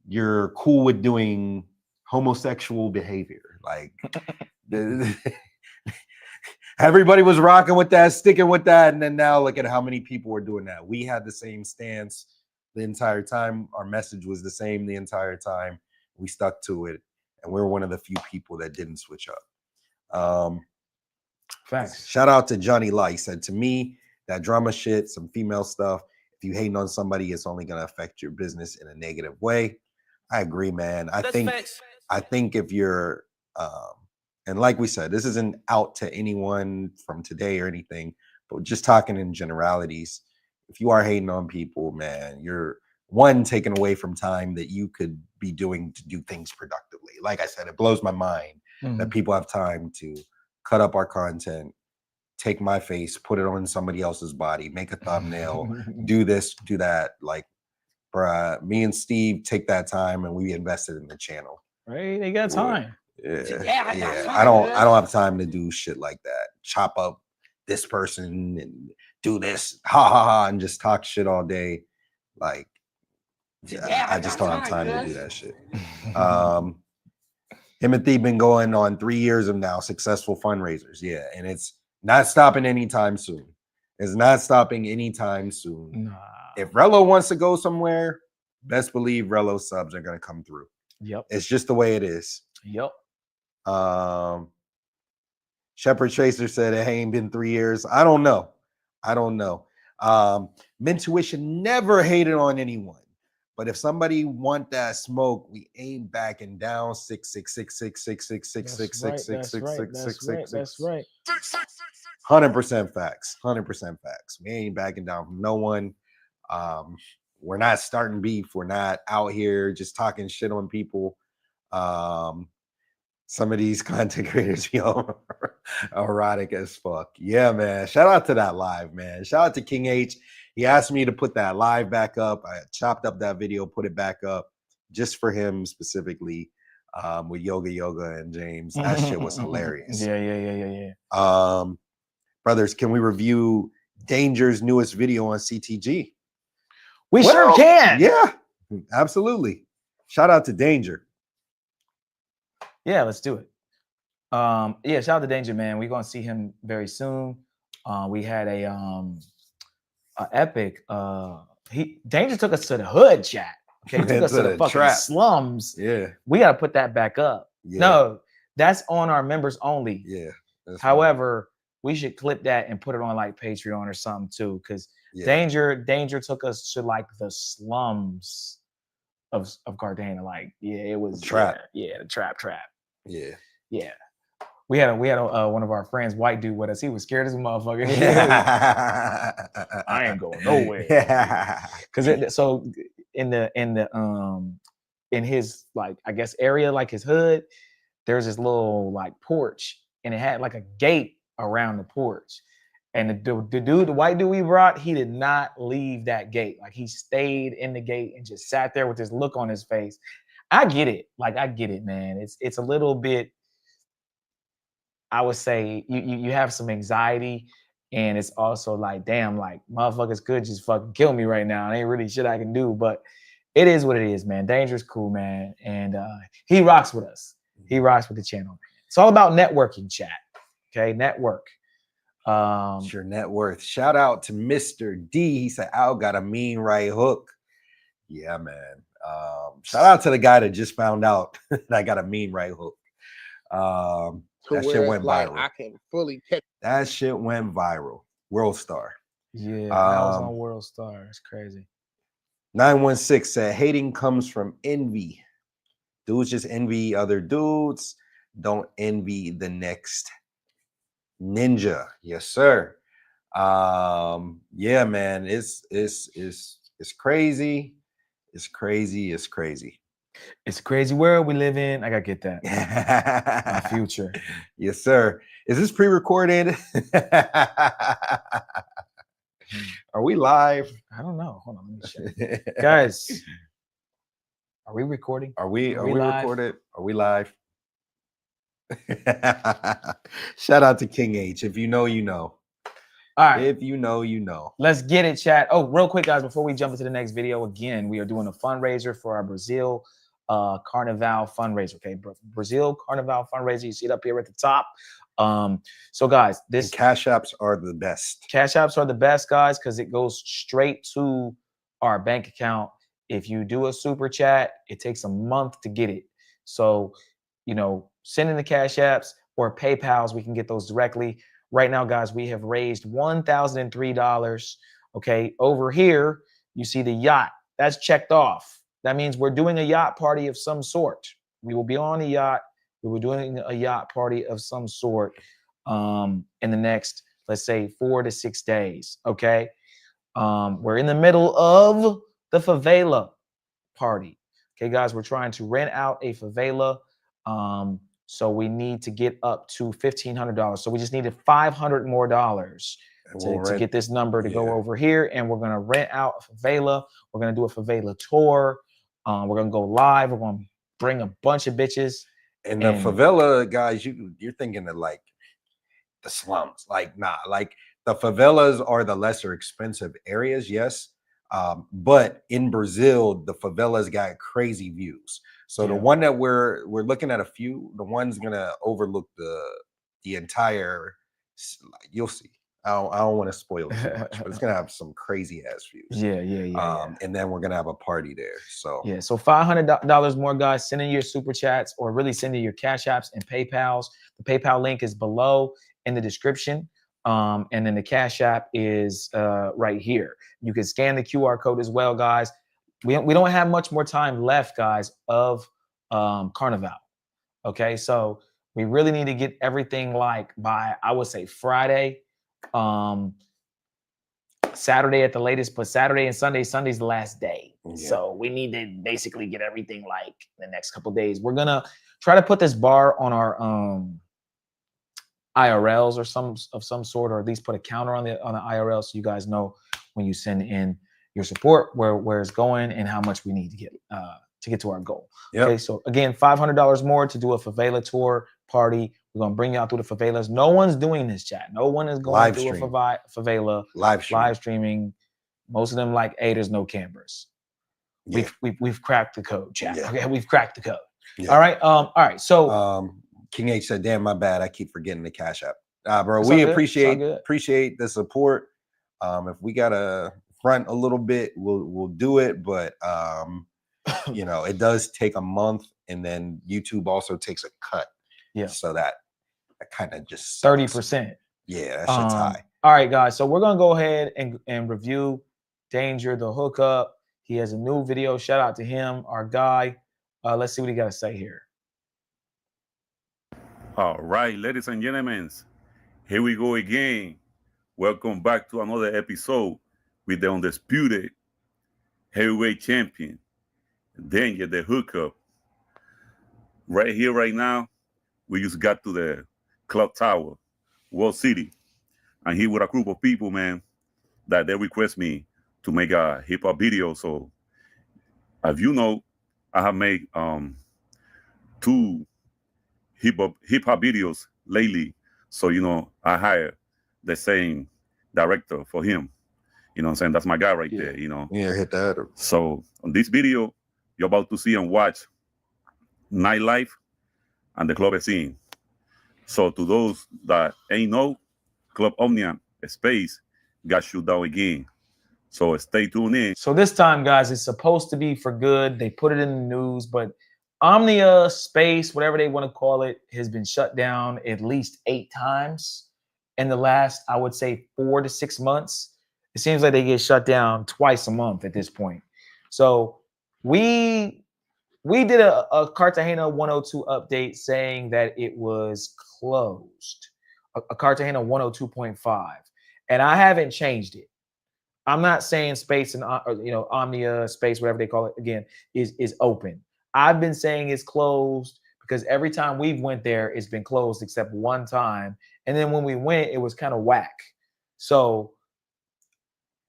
you're cool with doing homosexual behavior. Like everybody was rocking with that, sticking with that. And then now look at how many people are doing that. We had the same stance the entire time. Our message was the same the entire time. We stuck to it. And we're one of the few people that didn't switch up. Facts. Shout out to Johnny Light. He said, to me, that drama shit, some female stuff, if you hating on somebody, it's only going to affect your business in a negative way. I agree, man. I think if you're, and like we said, this isn't out to anyone from today or anything, but just talking in generalities. If you are hating on people, man, you're taken away from time that you could be doing to do things productively. Like I said, it blows my mind that people have time to cut up our content, take my face, put it on somebody else's body, make a thumbnail, do this, do that. Like, bruh, me and Steve take that time and we invested in the channel. Right? They got time. Yeah. I don't have time to do shit like that. Chop up this person and do this, and just talk shit all day. Like, I just don't have time to do that shit. Timothy been going on 3 years of now successful fundraisers. Yeah, and it's not stopping anytime soon. It's not stopping anytime soon. Nah. If Rello wants to go somewhere, best believe Rello subs are gonna come through. Yep. It's just the way it is. Yep. Shepherd Tracer said it ain't been 3 years. I don't know. Mentuition never hated on anyone. But if somebody want that smoke, we ain't backing down. 666666666666666. That's right. 100% facts. 100% facts. We ain't backing down from no one. We're not starting beef. We're not out here just talking shit on people. Some of these content creators be erotic as fuck. Yeah, man. Shout out to that live, man. Shout out to King H. He asked me to put that live back up. I chopped up that video, put it back up just for him specifically, with Yoga and James. That shit was hilarious. Yeah. Brothers, can we review Danger's newest video on CTG? We sure can. Yeah, absolutely. Shout out to Danger. Yeah, let's do it. Yeah, shout out to Danger, man. We're gonna see him very soon. We had a epic. Danger took us to the hood, chat. Okay, he took us to the fucking slums. Yeah, we gotta put that back up. Yeah. No, that's on our members only. Yeah. However, we should clip that and put it on like Patreon or something too, because Danger took us to like the slums of Cartagena. Like, yeah, it was trap. Yeah, the trap. Yeah. We had one of our friends, white dude, with us. He was scared as a motherfucker. I ain't going nowhere. Because so in his, like, I guess area, like his hood, there's this little like porch, and it had like a gate around the porch. And the white dude we brought, he did not leave that gate. Like, he stayed in the gate and just sat there with this look on his face. I get it. Like, I get it, man. It's a little bit, I would say you have some anxiety, and it's also like, damn, like, motherfuckers could just fucking kill me right now. It ain't really shit I can do, but it is what it is, man. Danger's cool, man. And he rocks with us. He rocks with the channel. It's all about networking, chat. Okay, network. It's your net worth. Shout out to Mr. D. He said, Al got a mean right hook. Yeah, man. Shout out to the guy that just found out that I got a mean right hook. That shit went viral. I can fully catch. That shit went viral. World Star. Yeah, that was on World Star. It's crazy. 916 said, hating comes from envy. Dudes just envy other dudes. Don't envy the next ninja. Yes, sir. Yeah, man. It's crazy. It's crazy. It's crazy. It's a crazy world we live in. I gotta get that. My future. Yes, sir. Is this pre-recorded? Are we live? I don't know. Hold on, let me check. Guys, are we recording? Are we recorded? Are we live? Shout out to King H. If you know, you know. All right. If you know, you know. Let's get it, chat. Oh, real quick, guys, before we jump into the next video, again, we are doing a fundraiser for our Brazil Carnival fundraiser. Okay, Brazil Carnival fundraiser. You see it up here at the top. So guys, this Cash Apps are the best. Cash Apps are the best, guys, because it goes straight to our bank account. If you do a super chat, it takes a month to get it. So, you know, send in the Cash Apps or PayPals, we can get those directly. Right now, guys, we have raised $1,003. Okay, over here, you see the yacht. That's checked off. That means we're doing a yacht party of some sort. We will be on a yacht. We were doing a yacht party of some sort in the next, let's say, 4 to 6 days. Okay, we're in the middle of the favela party. Okay, guys, we're trying to rent out a favela. So we need to get up to $1,500. So we just needed $500 more to get this number to go over here. And we're going to rent out a favela. We're going to do a favela tour. We're going to go live. We're going to bring a bunch of bitches. And the favela, guys, you're thinking of like the slums. Like, nah, like the favelas are the lesser expensive areas, yes. But in Brazil, the favelas got crazy views. So the one that we're looking at, the one's gonna overlook the entire. You'll see. I don't want to spoil it too much, but it's gonna have some crazy ass views. Yeah. And then we're gonna have a party there. So yeah. So $500 more, guys. Send in your super chats or really send in your Cash Apps and PayPals. The PayPal link is below in the description. And then the Cash App is right here. You can scan the QR code as well, guys. we don't have much more time left, guys, of Carnival. Okay, so we really need to get everything like by, I would say, Friday, Saturday at the latest, but Saturday and Sunday, Sunday's the last day. Yeah. So we need to basically get everything like the next couple of days. We're gonna try to put this bar on our IRLs or some sort, or at least put a counter on the IRL so you guys know when you send in your support where it's going and how much we need to get to our goal. Yep. Okay, so again, $500 more to do a favela tour party. We're gonna bring y'all through the favelas. No one's doing this, chat. No one is going to do a favela live streaming. Most of them like, hey, there's no cameras. Yeah. We've cracked the code, chat. Yeah. Okay, we've cracked the code. Yeah. All right. So King H said, "Damn, my bad. I keep forgetting the Cash App." Bro, we appreciate the support. If we gotta front a little bit, we'll do it. But you know, it does take a month, and then YouTube also takes a cut. Yeah. So that kind of just 30%. Yeah, that shit's high. All right, guys. So we're gonna go ahead and review Danger the Hookup. He has a new video. Shout out to him, our guy. Let's see what he got to say here. All right, ladies and gentlemen, here we go again. Welcome back to another episode with the undisputed heavyweight champion, Danger the Hookup. Right here, right now, we just got to the Club Tower, World City, and here with a group of people, man, that they request me to make a hip hop video. So, as you know, I have made 2 hip hop videos lately. So, you know, I hired the same director for him. You know what I'm saying? That's my guy right there, you know. Yeah, hit that. So on this video, you're about to see and watch nightlife and the club scene. So to those that ain't know, Club Omnia Space got shut down again. So stay tuned in. So this time, guys, it's supposed to be for good. They put it in the news, but Omnia Space, whatever they want to call it, has been shut down at least 8 times in the last, I would say, 4 to 6 months. It seems like they get shut down twice a month at this point. So we did a Cartagena 102 update saying that it was closed, a Cartagena 102.5, and I haven't changed it. I'm not saying Space and Omnia Space, whatever they call it, again, is open. I've been saying it's closed because every time we've went there, it's been closed except one time. And then when we went, it was kind of whack. So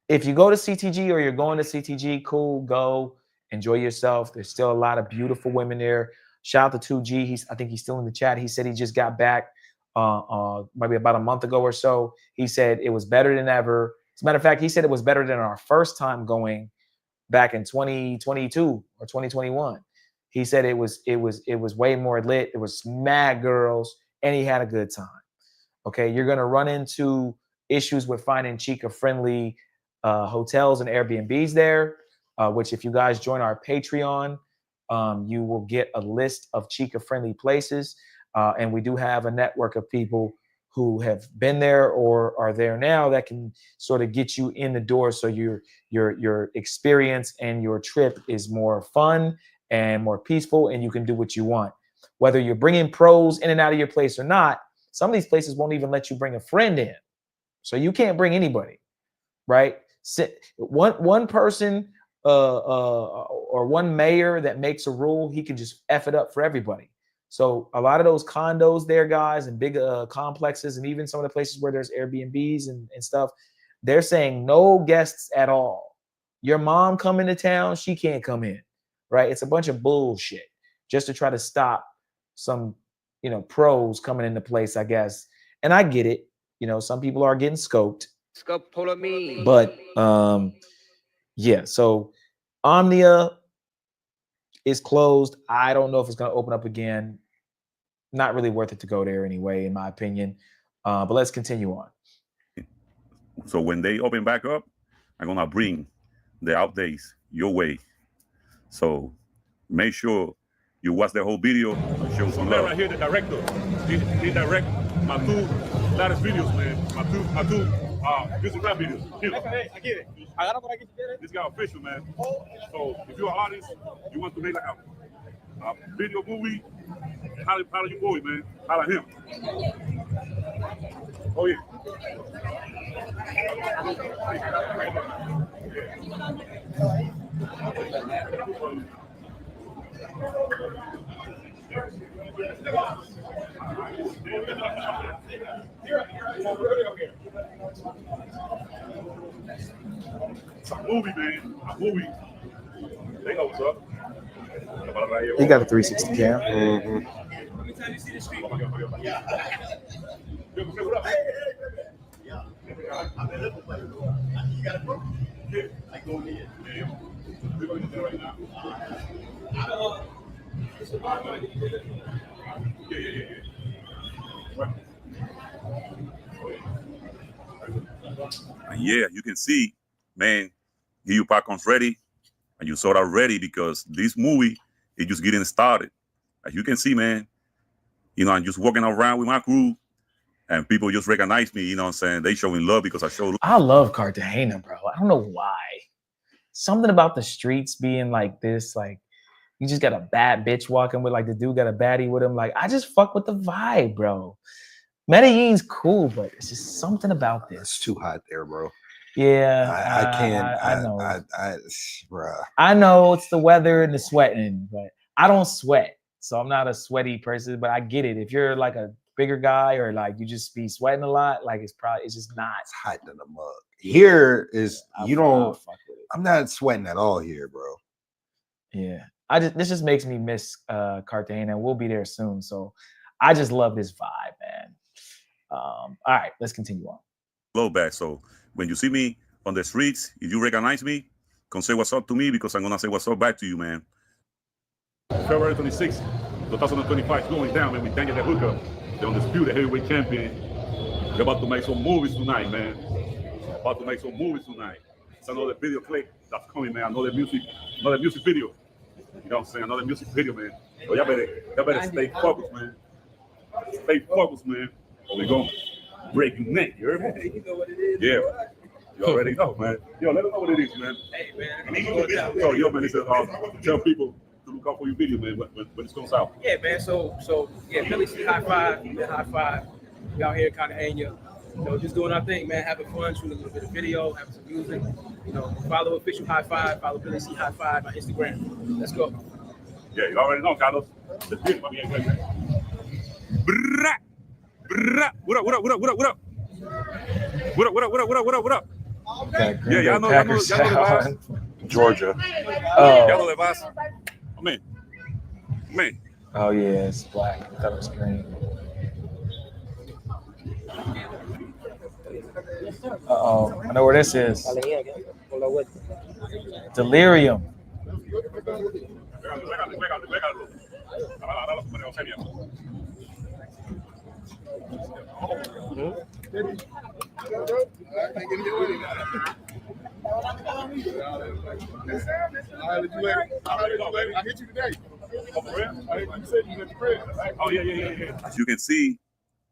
if you go to CTG or you're going to CTG, cool, go, enjoy yourself. There's still a lot of beautiful women there. Shout out to 2G. I think he's still in the chat. He said he just got back maybe about a month ago or so. He said it was better than ever. As a matter of fact, he said it was better than our first time going back in 2022 or 2021. He said it was way more lit. It was mad girls, and he had a good time. Okay, you're gonna run into issues with finding Chica-friendly hotels and Airbnbs there, which if you guys join our Patreon, you will get a list of Chica-friendly places. And we do have a network of people who have been there or are there now that can sort of get you in the door so your experience and your trip is more fun and more peaceful, and you can do what you want. Whether you're bringing pros in and out of your place or not, some of these places won't even let you bring a friend in. So you can't bring anybody, right? One person or one mayor that makes a rule, he can just F it up for everybody. So a lot of those condos there, guys, and big complexes, and even some of the places where there's Airbnbs and stuff, they're saying no guests at all. Your mom come into town, she can't come in, right? It's a bunch of bullshit just to try to stop some, pros coming into place, I guess. And I get it. Some people are getting scoped. But yeah, so Omnia is closed. I don't know if it's going to open up again. Not really worth it to go there anyway, in my opinion. But let's continue on. So when they open back up, I'm going to bring the updates your way. So make sure you watch the whole video and show some love. Right here, the director. He direct my 2 latest videos, man. My two music rap videos. Here. I get it. This guy official, man. So if you're an artist, you want to make like a video movie, how you boy, man? How him? Oh yeah. It's a movie, man. A movie. They know what's up. You got a 360 cam. And yeah, you can see, man, get your popcorns ready and you soda ready because this movie is just getting started. As you can see, man, you know, I'm just walking around with my crew and people just recognize me, you know what I'm saying? They showing love because I show love. I love Cartagena, bro. I don't know why. Something about the streets being like this, like you just got a bad bitch walking with, like the dude got a baddie with him. Like I just fuck with the vibe, bro. Medellin's cool, but it's just something about this. It's too hot there, bro. Yeah, I can't. I know. Bruh. I know it's the weather and the sweating, but I don't sweat, so I'm not a sweaty person. But I get it. If you're like a bigger guy or like you just be sweating a lot, like it's just not. It's hot in the mug. Here is you don't. I'm not sweating at all here, bro. Yeah, this just makes me miss Cartagena. We'll be there soon, so I just love this vibe, man. All right, let's continue on. Low back. So when you see me on the streets, if you recognize me, come say what's up to me because I'm gonna say what's up back to you, man. February 26th, 2025 going down, man. With Daniel the Hooker, the undisputed heavyweight champion. We're about to make some movies tonight, man. About to make some movies tonight. It's another video clip that's coming, man. Another music video. You know what I'm saying? Another music video, man. So y'all better stay focused, man. Stay focused, man. We're going to break your neck. You heard me? You know what it is. Yeah. You already know, man. Yo, let them know what it is, man. Hey, man. So, yo, man, it's tell people to look out for your video, man, when it's going south. Yeah, man. So yeah, Billy C high five. We out here in Cartagena. You know, just doing our thing, man. Having fun, shooting a little bit of video, having some music. You know, follow official high five. Follow Billy C high five on Instagram. Let's go. Yeah, you already know, Carlos. The big money ain't good, man. What up? What up? Okay, yeah, y'all know the vibes. Georgia. Oh. Y'all know the vibes. Man. Oh yeah, it's black. I thought it was green. Uh-oh. I know where this is. Delirium. I hit you today. You said you went to prison. Oh, yeah. As you can see,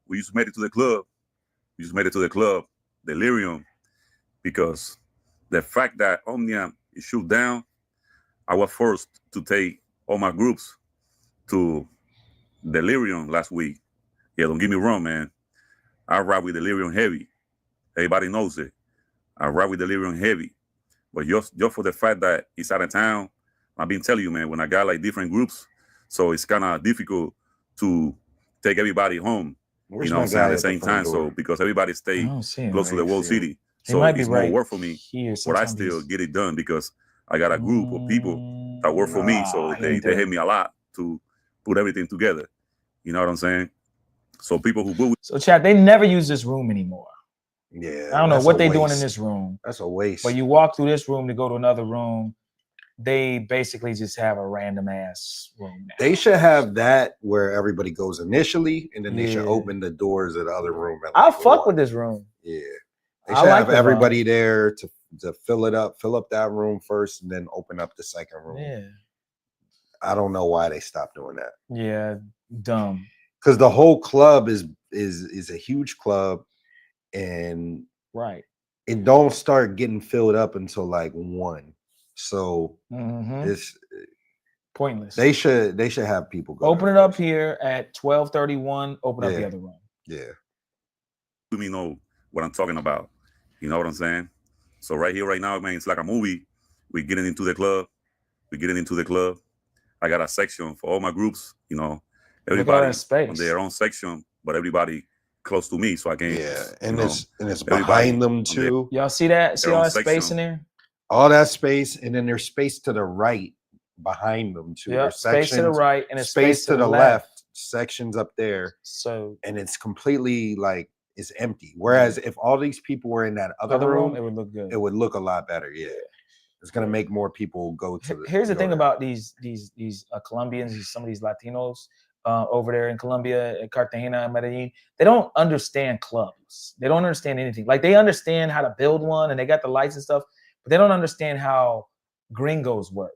we just made it to the club. Delirium, because the fact that Omnia is shut down, I was forced to take all my groups to Delirium last week. Yeah, don't get me wrong, man. I ride with Delirium heavy. Everybody knows it. I ride with Delirium heavy. But just for the fact that it's out of town, I've been telling you, man, when I got like different groups, so it's kind of difficult to take everybody home. Where's you know what I'm saying, at the same time. door? So because everybody stay close to the whole city. So might be it's more right work for me. here. But I still get it done because I got a group of people that work for me. So they help me a lot to put everything together. You know what I'm saying? So people who go. So chat, they never use this room anymore. Yeah. I don't know what they're doing in this room. That's a waste. But you walk through this room to go to another room. They basically just have a random ass room now. They should have that where everybody goes initially, and then they should open the doors of the other room. I fuck with this room. Yeah, they should have everybody there to fill up that room first, and then open up the second room. Yeah, I don't know why they stopped doing that. Yeah, dumb. Because the whole club is a huge club, and right, it don't start getting filled up until like 1. So it's pointless. They should have people go. Open it up here at 12:31. Open up the other room. Yeah. Let me know what I'm talking about. You know what I'm saying? So right here, right now, man, it's like a movie. We're getting into the club. I got a section for all my groups. You know, everybody on their own section, but everybody close to me, so I can. Yeah, and it's behind them too. Y'all see that? See all that space in there? All that space, and then there's space to the right behind them too. Yeah, space to the right and space to the left. Sections up there. So and it's completely like it's empty. Whereas if all these people were in that other room, it would look good. It would look a lot better. Yeah, it's gonna make more people go to the. Here's the thing about these Colombians, some of these Latinos over there in Colombia, in Cartagena, and Medellin. They don't understand clubs. They don't understand anything. Like they understand how to build one and they got the lights and stuff, but they don't understand how gringos work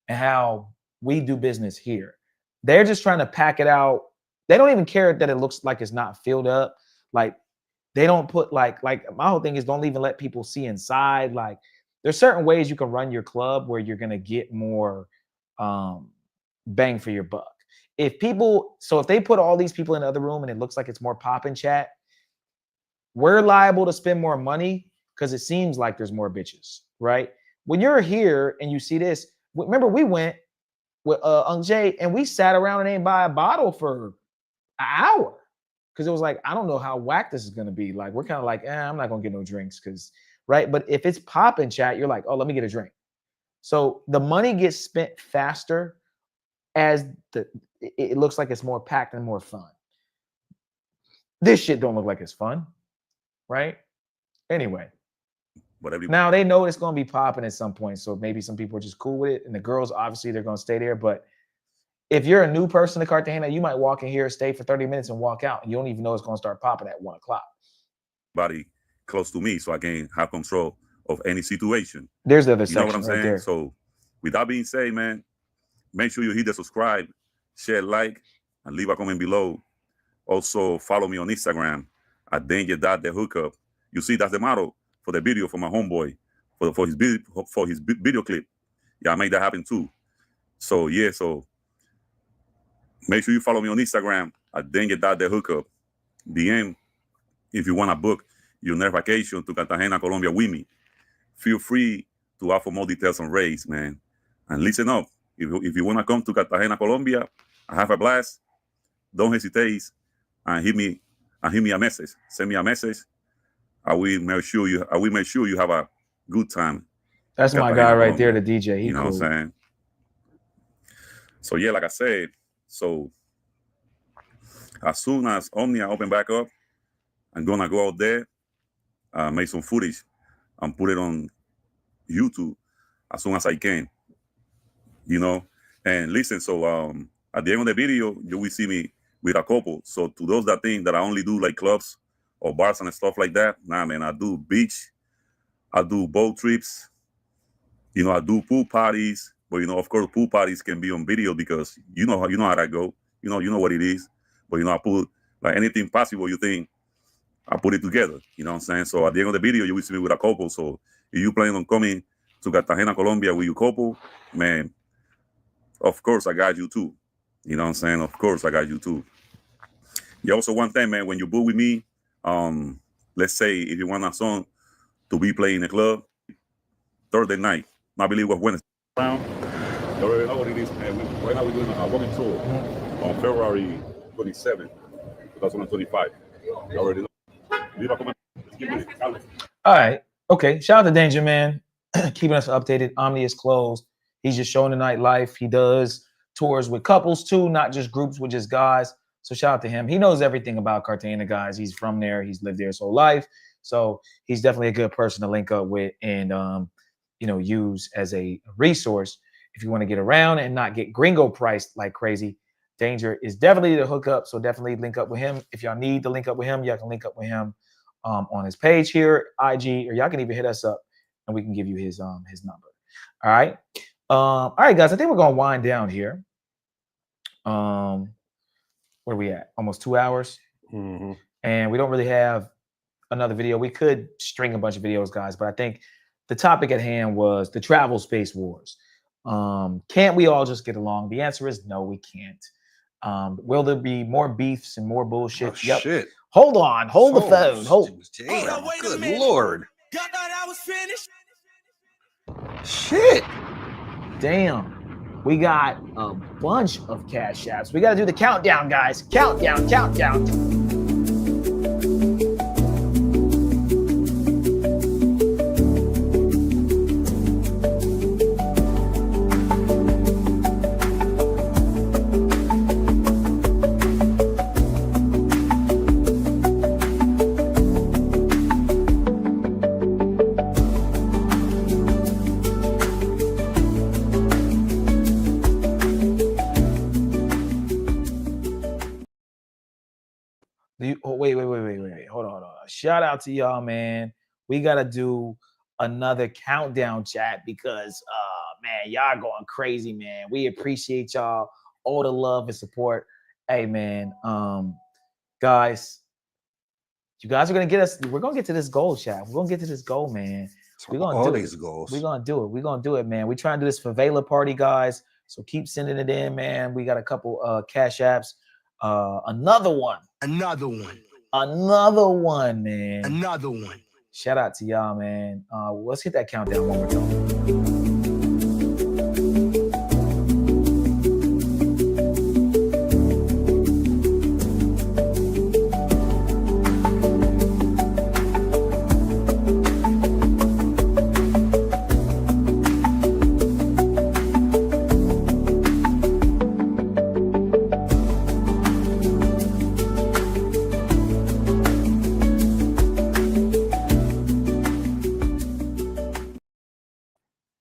and how we do business here. They're just trying to pack it out. They don't even care that it looks like it's not filled up. Like they don't put like my whole thing is don't even let people see inside. Like there's certain ways you can run your club where you're gonna get more bang for your buck. If they put all these people in the other room and it looks like it's more pop and chat, we're liable to spend more money because it seems like there's more bitches, right? When you're here and you see this, remember we went with Uncle Jay and we sat around and ain't buy a bottle for an hour because it was like, I don't know how whack this is gonna be. Like we're kind of like, I'm not gonna get no drinks because, right? But if it's pop and chat, you're like, oh, let me get a drink. So the money gets spent faster as it looks like it's more packed and more fun. This shit don't look like it's fun, right? Anyway, now they know it's gonna be popping at some point, so maybe some people are just cool with it, and the girls obviously they're gonna stay there. But if you're a new person to Cartagena, you might walk in here, stay for 30 minutes, and walk out, and you don't even know it's gonna start popping at 1 o'clock. Body close to me, so I can have control of any situation. There's the other section. You know what I'm right saying? there. So, with that being said, man, make sure you hit the subscribe, share, like, and leave a comment below. Also, follow me on Instagram at danger.thehookup. You see, that's the model for the video for my homeboy for his video clip. Yeah, I made that happen too. So yeah, so make sure you follow me on Instagram at danger.thehookup. DM if you want to book your next vacation to Cartagena, Colombia with me. Feel free to ask for more details on rates, man. And listen up. If you want to come to Cartagena, Colombia, I have a blast. Don't hesitate and hit me a message. Send me a message. I will make sure you have a good time. That's my guy right there, the DJ. You know what I'm saying? So yeah, like I said, so as soon as Omnia open back up, I'm gonna go out there, make some footage, and put it on YouTube as soon as I can. You know, and listen. So at the end of the video, you will see me with a couple. So to those that think that I only do like clubs or bars and stuff like that, nah, man, I do beach, I do boat trips, you know, I do pool parties. But you know, of course, pool parties can be on video because you know how that go. You know what it is. But you know, I put like anything possible you think, I put it together. You know what I'm saying? So at the end of the video, you will see me with a couple. So if you plan on coming to Cartagena, Colombia with your couple, man, of course I got you too. You know what I'm saying? Of course I got you too. You also one thing, man, when you book with me, let's say if you want a song to be playing in the club Thursday night, I believe it was Wednesday. You already know what it is, man. Right now we're doing a walking tour on February 27th, 2025. You already know. Leave a comment. All right. Okay. Shout out to Danger Man, keeping us updated. Omni is closed. He's just showing the nightlife. He does tours with couples too, not just groups with just guys. So shout out to him. He knows everything about Cartagena, guys. He's from there. He's lived there his whole life. So he's definitely a good person to link up with and, you know, use as a resource if you want to get around and not get gringo priced like crazy. Danger is definitely the hookup. So definitely link up with him. If y'all need to link up with him, y'all can link up with him on his page here, IG, or y'all can even hit us up and we can give you his number. All right. All right, guys, I think we're going to wind down here. Where are we at? Almost 2 hours. Mm-hmm. And we don't really have another video. We could string a bunch of videos, guys, but I think the topic at hand was the travel space wars. Can't we all just get along? The answer is no, we can't. Will there be more beefs and more bullshit? Oh, yep. shit. Hold on. Hold the phone. Hold. Damn, good Lord. Y'all thought I was finished? Shit. Damn. We got a bunch of cash apps. We got to do the countdown, guys. Countdown, countdown. Wait. Hold on. Shout out to y'all, man. We got to do another countdown chat because, man, y'all going crazy, man. We appreciate y'all, all the love and support. Hey, man, guys, you guys are going to get us. We're going to get to this goal, chat. We're going to get to this goal, man. We're going to do these goals. We're going to do it. We're going to do it, man. We're trying to do this favela party, guys. So keep sending it in, man. We got a couple cash apps. Another one, man. Another one. Shout out to y'all, man. Let's hit that countdown one more time.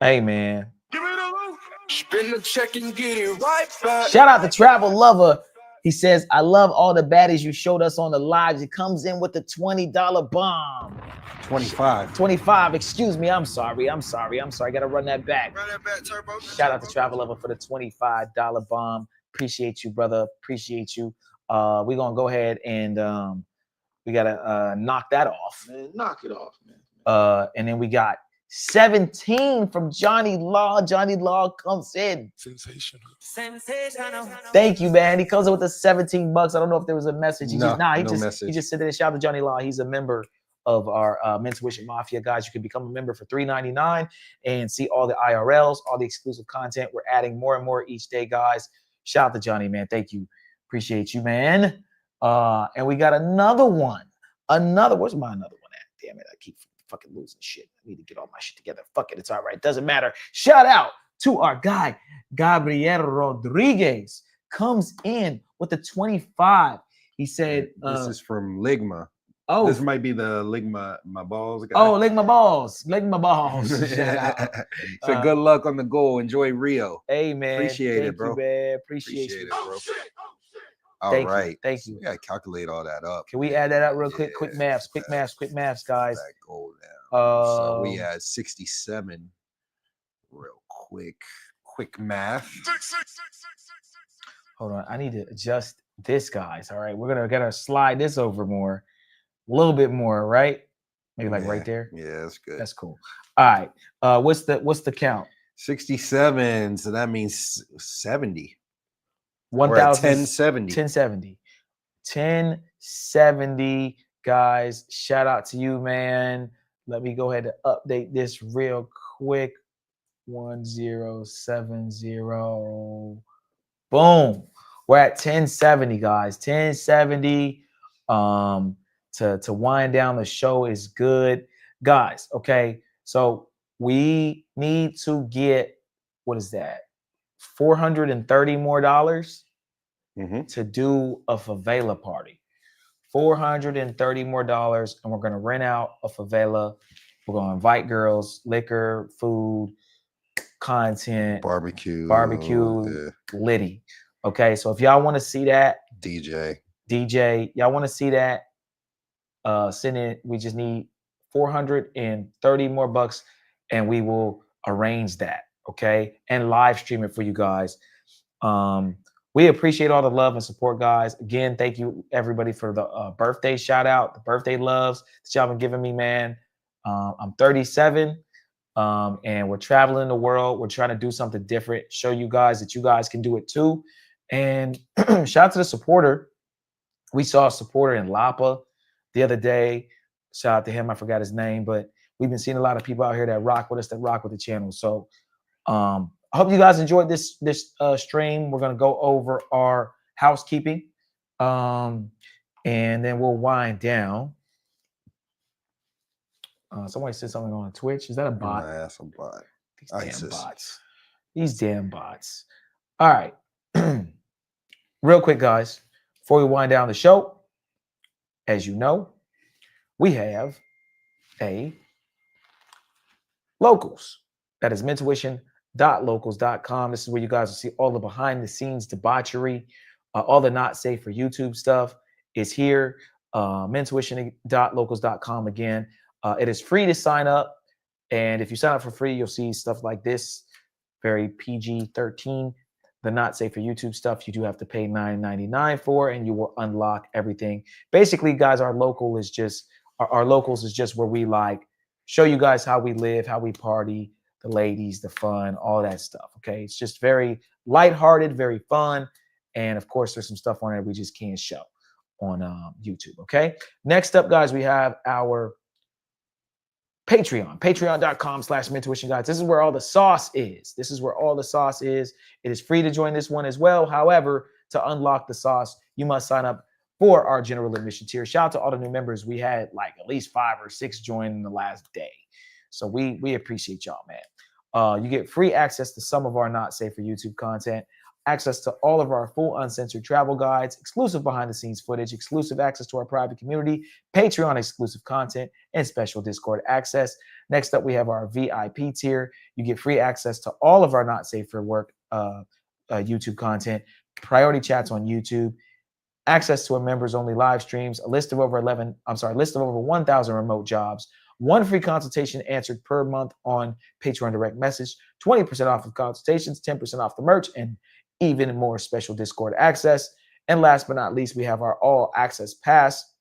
Hey, man. Spin the check and get it right back. Shout out to Travel Lover. He says, I love all the baddies you showed us on the lives. It comes in with the $20 bomb. 25. Excuse me. I'm sorry. Got to run that back. Run that back, Turbo. Shout out to Travel Lover for the $25 bomb. Appreciate you, brother. Appreciate you. We're going to go ahead and we got to knock that off. Man, knock it off, man. And then we got 17 from Johnny Law. Johnny Law comes in. Sensational. Thank you, man. He comes in with the $17. I don't know if there was a message. He No, just said that. Shout out to Johnny Law. He's a member of our Men's Tuition Mafia, guys. You can become a member for $3.99 and see all the IRLs, all the exclusive content. We're adding more and more each day, guys. Shout out to Johnny, man. Thank you. Appreciate you, man. And we got another one. Where's my another one at? Damn it. I keep fucking losing shit. I need to get all my shit together. Fuck it. It's all right. Doesn't matter. Shout out to our guy, Gabriel Rodriguez. Comes in with the 25. He said, this is from Ligma. Oh, this might be the Ligma my balls guy. Oh, Ligma balls. Shout out. So good luck on the goal. Enjoy Rio. Hey, man. Appreciate it, bro. You, man. Appreciate you. It, bro. Thank All you. right. Thank you. We gotta calculate all that up. Can we add that up real quick? Quick maths, guys. That goal down. So we had 67. Real quick math. Hold on. I need to adjust this, guys. All right. We're gonna slide this over more, a little bit more, right? Maybe like right there. Yeah, that's good. That's cool. All right. What's the count? 67. So that means 70. 1070. 1070. 1070, guys. Shout out to you, man. Let me go ahead and update this real quick. 1070. Boom. We're at 1070, guys. 1070. To wind down the show is good, guys. Okay, so we need to get, what is that, $430 more to do a favela party. $430 more, and we're gonna rent out a favela. We're gonna invite girls, liquor, food, content, barbecue, litty. Okay, so if y'all want to see that, DJ, y'all want to see that, send it. We just need $430 more bucks, and we will arrange that. Okay, and live stream it for you guys. we appreciate all the love and support, guys. Again, thank you everybody for the birthday shout out, the birthday loves that y'all been giving me, man. I'm 37. And we're traveling the world. We're trying to do something different, show you guys that you guys can do it too. And shout out to the supporter. We saw a supporter in Lapa the other day. Shout out to him. I forgot his name, but we've been seeing a lot of people out here that rock with us, that rock with the channel. So I hope you guys enjoyed this stream. We're going to go over our housekeeping, and then we'll wind down. Somebody said something on Twitch. Is that a bot? That's a bot. These damn bots. These damn bots. All right. Real quick, guys, before we wind down the show, as you know, we have a locals. That is mentuition.locals.com. This is where you guys will see all the behind the scenes debauchery, all the not safe for YouTube stuff is here. Mentuition.locals.com again. It is free to sign up. And if you sign up for free, you'll see stuff like this, very PG-13. The not safe for YouTube stuff, you do have to pay $9.99 for, and you will unlock everything. Basically, guys, our locals is just where we like show you guys how we live, how we party, the ladies, the fun, all that stuff. Okay, it's just very lighthearted, very fun, and of course, there's some stuff on there we just can't show on YouTube. Okay, next up, guys, we have our Patreon, patreon.com/mentuition, guys. This is where all the sauce is. This is where all the sauce is. It is free to join this one as well. However, to unlock the sauce, you must sign up for our general admission tier. Shout out to all the new members. We had like at least 5 or 6 join in the last day. So we appreciate y'all, man. You get free access to some of our not safe for YouTube content, access to all of our full uncensored travel guides, exclusive behind the scenes footage, exclusive access to our private community, Patreon exclusive content, and special Discord access. Next up, we have our VIP tier. You get free access to all of our not safe for work YouTube content, priority chats on YouTube, access to a members only live streams, a list of over 1,000 remote jobs, 1 free consultation answered per month on Patreon direct message, 20% off of consultations, 10% off the merch, and even more special Discord access. And last but not least, we have our all access pass.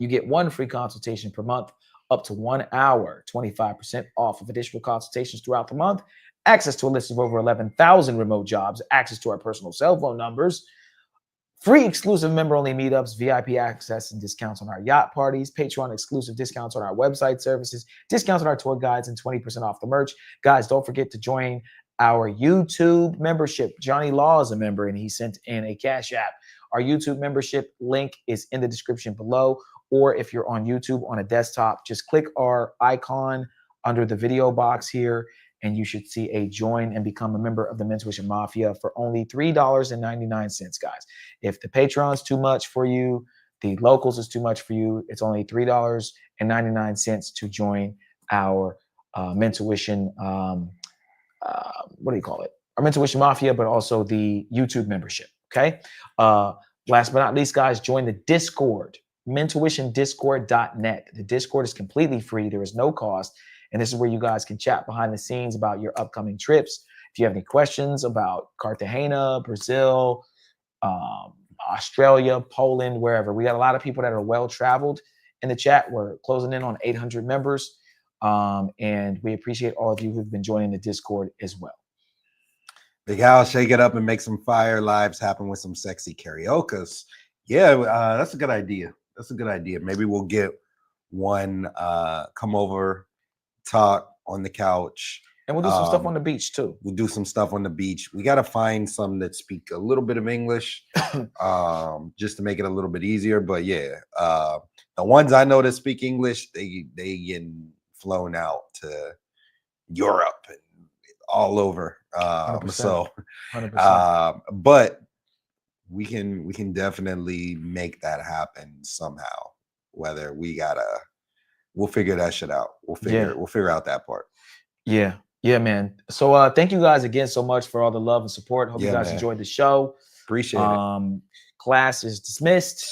You get 1 free consultation per month, up to 1 hour, 25% off of additional consultations throughout the month, access to a list of over 11,000 remote jobs, access to our personal cell phone numbers, free exclusive member-only meetups, VIP access and discounts on our yacht parties, Patreon exclusive discounts on our website services, discounts on our tour guides, and 20% off the merch. Guys, don't forget to join our YouTube membership. Johnny Law is a member, and he sent in a Cash App. Our YouTube membership link is in the description below, or if you're on YouTube on a desktop, just click our icon under the video box here, and you should see a join and become a member of the Mentuition Mafia for only $3.99, guys. If the Patreon's too much for you, the locals is too much for you, it's only $3.99 to join our Mentuition, what do you call it? Our Mentuition Mafia, but also the YouTube membership, okay? Last but not least, guys, join the Discord, mentuitiondiscord.net. The Discord is completely free. There is no cost. And this is where you guys can chat behind the scenes about your upcoming trips. If you have any questions about Cartagena, Brazil, Australia, Poland, wherever. We got a lot of people that are well-traveled in the chat. We're closing in on 800 members. And we appreciate all of you who've been joining the Discord as well. Big Al, shake it up and make some fire lives happen with some sexy karaoke. Yeah, that's a good idea. That's a good idea. Maybe we'll get one come over, talk on the couch. And we'll do some stuff on the beach too. We'll do some stuff on the beach. We got to find some that speak a little bit of English just to make it a little bit easier. But yeah, the ones I know that speak English, they getting flown out to Europe and all over. 100%. 100%. But we can definitely make that happen somehow. Whether we'll figure that shit out. We'll figure out that part. Yeah, man. So thank you guys again so much for all the love and support. Hope you guys enjoyed the show. Appreciate it. Class is dismissed.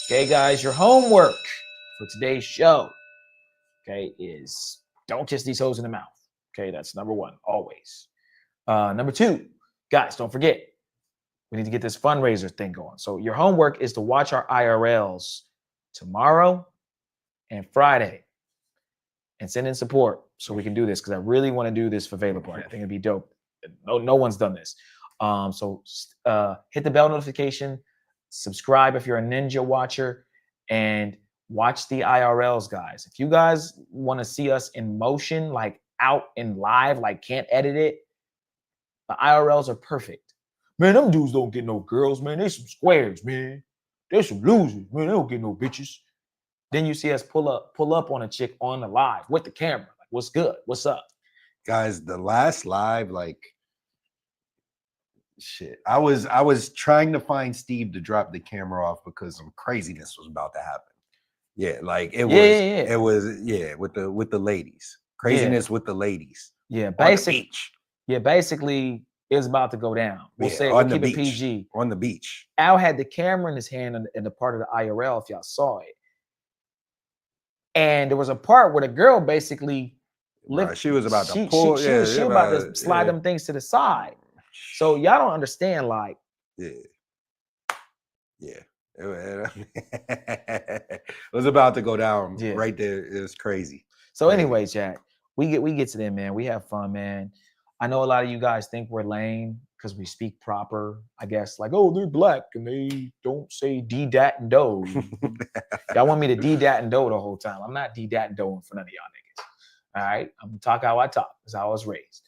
Okay, guys, your homework for today's show, okay, is don't kiss these hoes in the mouth. Okay, that's number 1, always. Number 2, guys, don't forget, We need to get this fundraiser thing going. So your homework is to watch our IRLs tomorrow and Friday and send in support so we can do this, because I really want to do this for Vela Party. I think it'd be dope. No one's done this. So hit the bell notification, subscribe if you're a Ninja watcher, and watch the IRLs, guys. If you guys want to see us in motion, like out in live, like can't edit it, the IRLs are perfect. Man, them dudes don't get no girls, man. They some squares, man. They some losers, man. They don't get no bitches. Then you see us pull up on a chick on the live with the camera. Like, what's good? What's up? Guys, the last live, like, shit. I was trying to find Steve to drop the camera off because some craziness was about to happen. Yeah, like it was with the ladies. Craziness with the ladies. Yeah, basically. Yeah, basically it was about to go down. We'll say we'll keep it PG. On the beach. Al had the camera in his hand in the part of the IRL, if y'all saw it. And there was a part where the girl basically she was about to pull. She was about to slide them things to the side. So y'all don't understand, like. Yeah. It was about to go down right there. It was crazy. So anyway, Jack, we get to them, man. We have fun, man. I know a lot of you guys think we're lame because we speak proper, I guess. Like, oh, they're black and they don't say D, dat, and do. Y'all want me to D, dat, and do the whole time. I'm not D, dat, and do in front of y'all niggas. All right? I'm going to talk how I talk. That's how I was raised.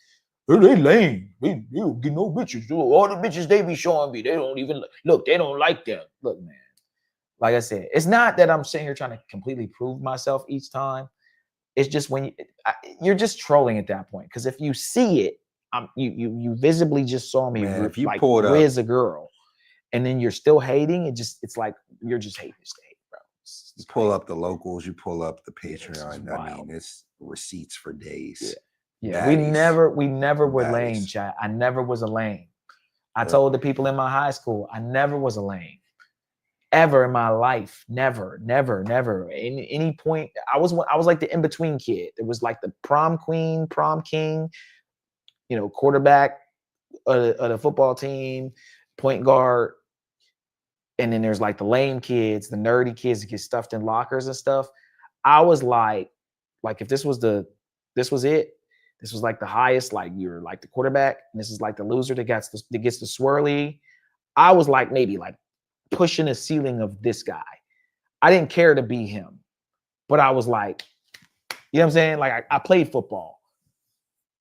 They lame. They don't get no bitches. All the bitches they be showing me, they don't even look. They don't like them. Look, man. Like I said, it's not that I'm sitting here trying to completely prove myself each time. It's just when you're just trolling at that point. Because if you see it, you visibly just saw me if you like pulled whiz a girl, and then you're still hating. It's like you're just hating to hate, bro. You pull up the locals, you pull up the Patreon. I mean, it's receipts for days. Yeah, we never were lame, chat. I never was a lame. I told the people in my high school, I never was a lame. Ever in my life. Never. Any point, I was like the in-between kid. It was like the prom queen, prom king, quarterback of the football team, point guard. And then there's like the lame kids, the nerdy kids that get stuffed in lockers and stuff. I was like if this was it, this was like the highest, like you're like the quarterback, and this is like the loser that gets the swirly. I was like maybe like pushing the ceiling of this guy. I didn't care to be him, but I was like, you know what I'm saying? Like I played football.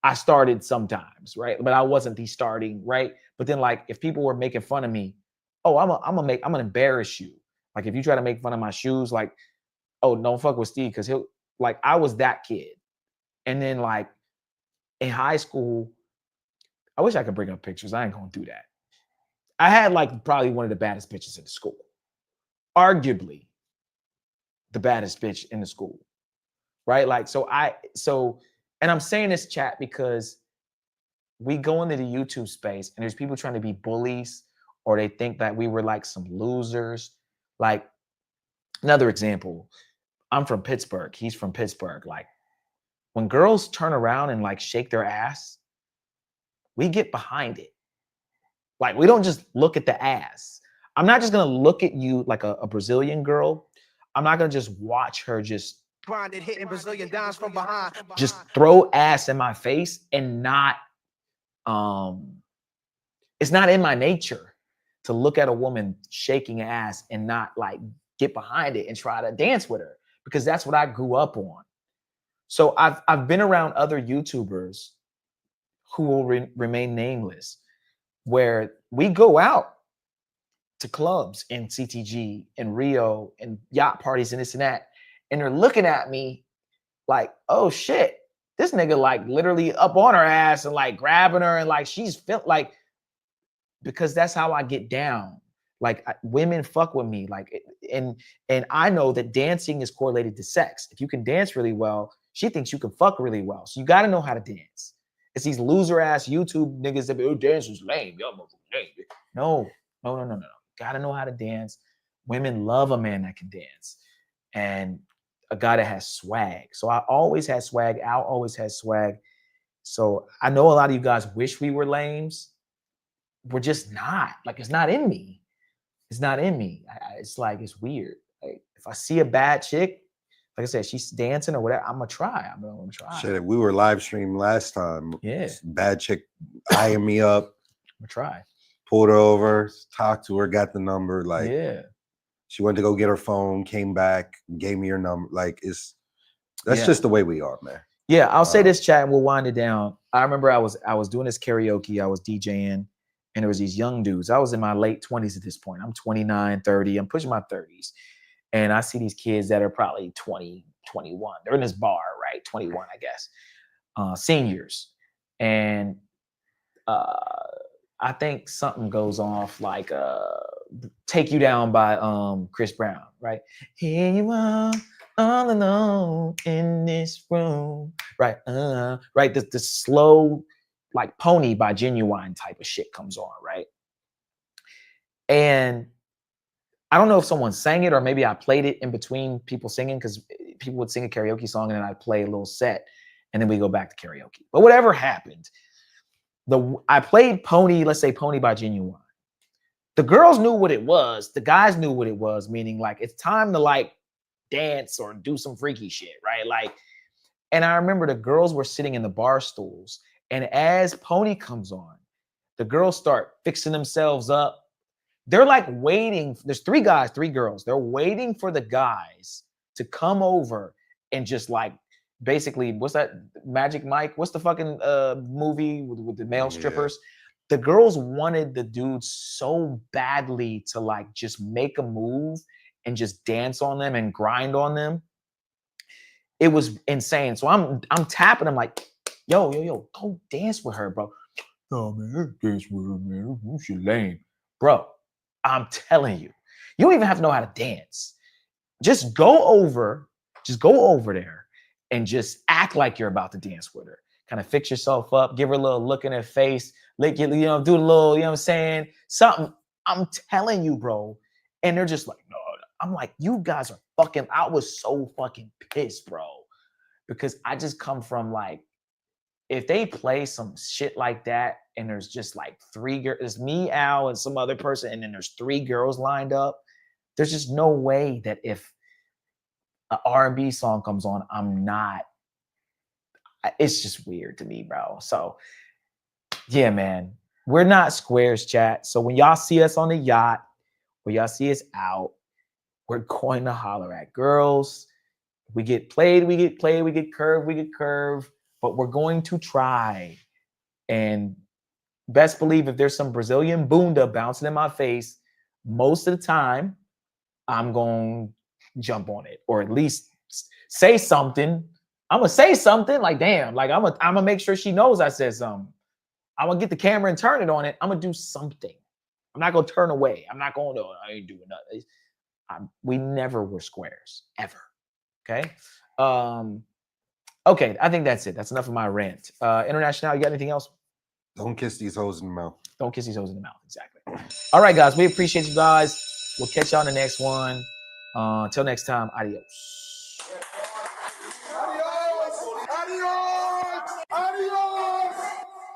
I started sometimes, right? But I wasn't the starting, right? But then like if people were making fun of me, oh, I'm gonna embarrass you. Like if you try to make fun of my shoes, like, oh, don't fuck with Steve, because he'll like I was that kid. And then like in high school, I wish I could bring up pictures. I ain't gonna do that. I had like probably one of the baddest bitches in the school. Arguably the baddest bitch in the school. Right? Like, and I'm saying this, chat, because we go into the YouTube space and there's people trying to be bullies, or they think that we were like some losers. Like, another example, I'm from Pittsburgh. He's from Pittsburgh. Like, when girls turn around and like shake their ass, we get behind it. Like, we don't just look at the ass. I'm not just gonna look at you like a Brazilian girl. I'm not gonna just watch her just grinded, hitting Brazilian dimes from behind. Just throw ass in my face and not, it's not in my nature to look at a woman shaking ass and not like get behind it and try to dance with her, because that's what I grew up on. So I've been around other YouTubers who will remain nameless, where we go out to clubs in CTG and Rio and yacht parties and this and that, and they're looking at me like, oh shit, this nigga like literally up on her ass and like grabbing her and like she's like, because that's how I get down. Like women fuck with me, like, and I know that dancing is correlated to sex. If you can dance really well, she thinks you can fuck really well. So you got to know how to dance. It's these loser ass YouTube niggas that be, oh, dance is lame. Y'all motherfuckers lame. No. Got to know how to dance. Women love a man that can dance, and a guy that has swag. So I always had swag. Al always had swag. So I know a lot of you guys wish we were lames. we're just not. Like, it's not in me. It's not in me. It's like, it's weird. Like, if I see a bad chick, like I said, she's dancing or whatever, I'm gonna try. I'm gonna try. Shit, we were live stream last time. Yeah. Bad chick eyeing me up. I'm gonna try. Pulled her over, talked to her, got the number. Like, yeah. She went to go get her phone, came back, gave me her number. Like, that's just the way we are, man. Yeah, I'll say this, chat, and we'll wind it down. I remember I was doing this karaoke, I was DJing, and there was these young dudes. I was in my late 20s at this point. I'm 29, 30, I'm pushing my 30s. And I see these kids that are probably 20, 21. They're in this bar, right? 21, I guess. Seniors. And I think something goes off like Take You Down by Chris Brown, right? Here you are, all alone in this room, right? Right, the slow, like Pony by Genuine type of shit comes on, right? And I don't know if someone sang it or maybe I played it in between people singing, because people would sing a karaoke song and then I'd play a little set and then we go back to karaoke. But whatever happened, I played Pony, let's say Pony by Genuine. The girls knew what it was. The guys knew what it was, meaning like it's time to like dance or do some freaky shit, right? Like, and I remember the girls were sitting in the bar stools, and as Pony comes on, the girls start fixing themselves up. They're like waiting. There's 3 guys, 3 girls. They're waiting for the guys to come over and just like basically, what's that? Magic Mike? What's the fucking movie with the male strippers? The girls wanted the dudes so badly to like just make a move and just dance on them and grind on them. It was insane. So I'm tapping them like, yo, go dance with her, bro. No, man, dance with her, man. She lame. Bro, I'm telling you, you don't even have to know how to dance. Just go over there and just act like you're about to dance with her. Kind of fix yourself up, give her a little look in her face, lick it, do a little, you know what I'm saying? Something. I'm telling you, bro. And they're just like, no. I'm like, you guys are fucking, I was so fucking pissed, bro. Because I just come from like, if they play some shit like that and there's just like 3 girls, it's me, Al, and some other person, and then there's 3 girls lined up, there's just no way that if an R&B song comes on, I'm not, it's just weird to me, bro. So yeah, man, we're not squares, chat. So when y'all see us on the yacht, when y'all see us out, we're going to holler at girls. We get played, we get curved, but we're going to try. And best believe if there's some Brazilian bunda bouncing in my face, most of the time, I'm going to jump on it or at least say something. I'm going to say something like, damn, like I'm going to make sure she knows I said something. I'm going to get the camera and turn it on it. I'm going to do something. I'm not going to turn away. I'm not going to, I ain't doing nothing. We never were squares, ever. Okay. Okay. I think that's it. That's enough of my rant. International, you got anything else? Don't kiss these hoes in the mouth. Don't kiss these hoes in the mouth. Exactly. All right, guys. We appreciate you guys. We'll catch y'all in the next one. Until next time, adios. Adios.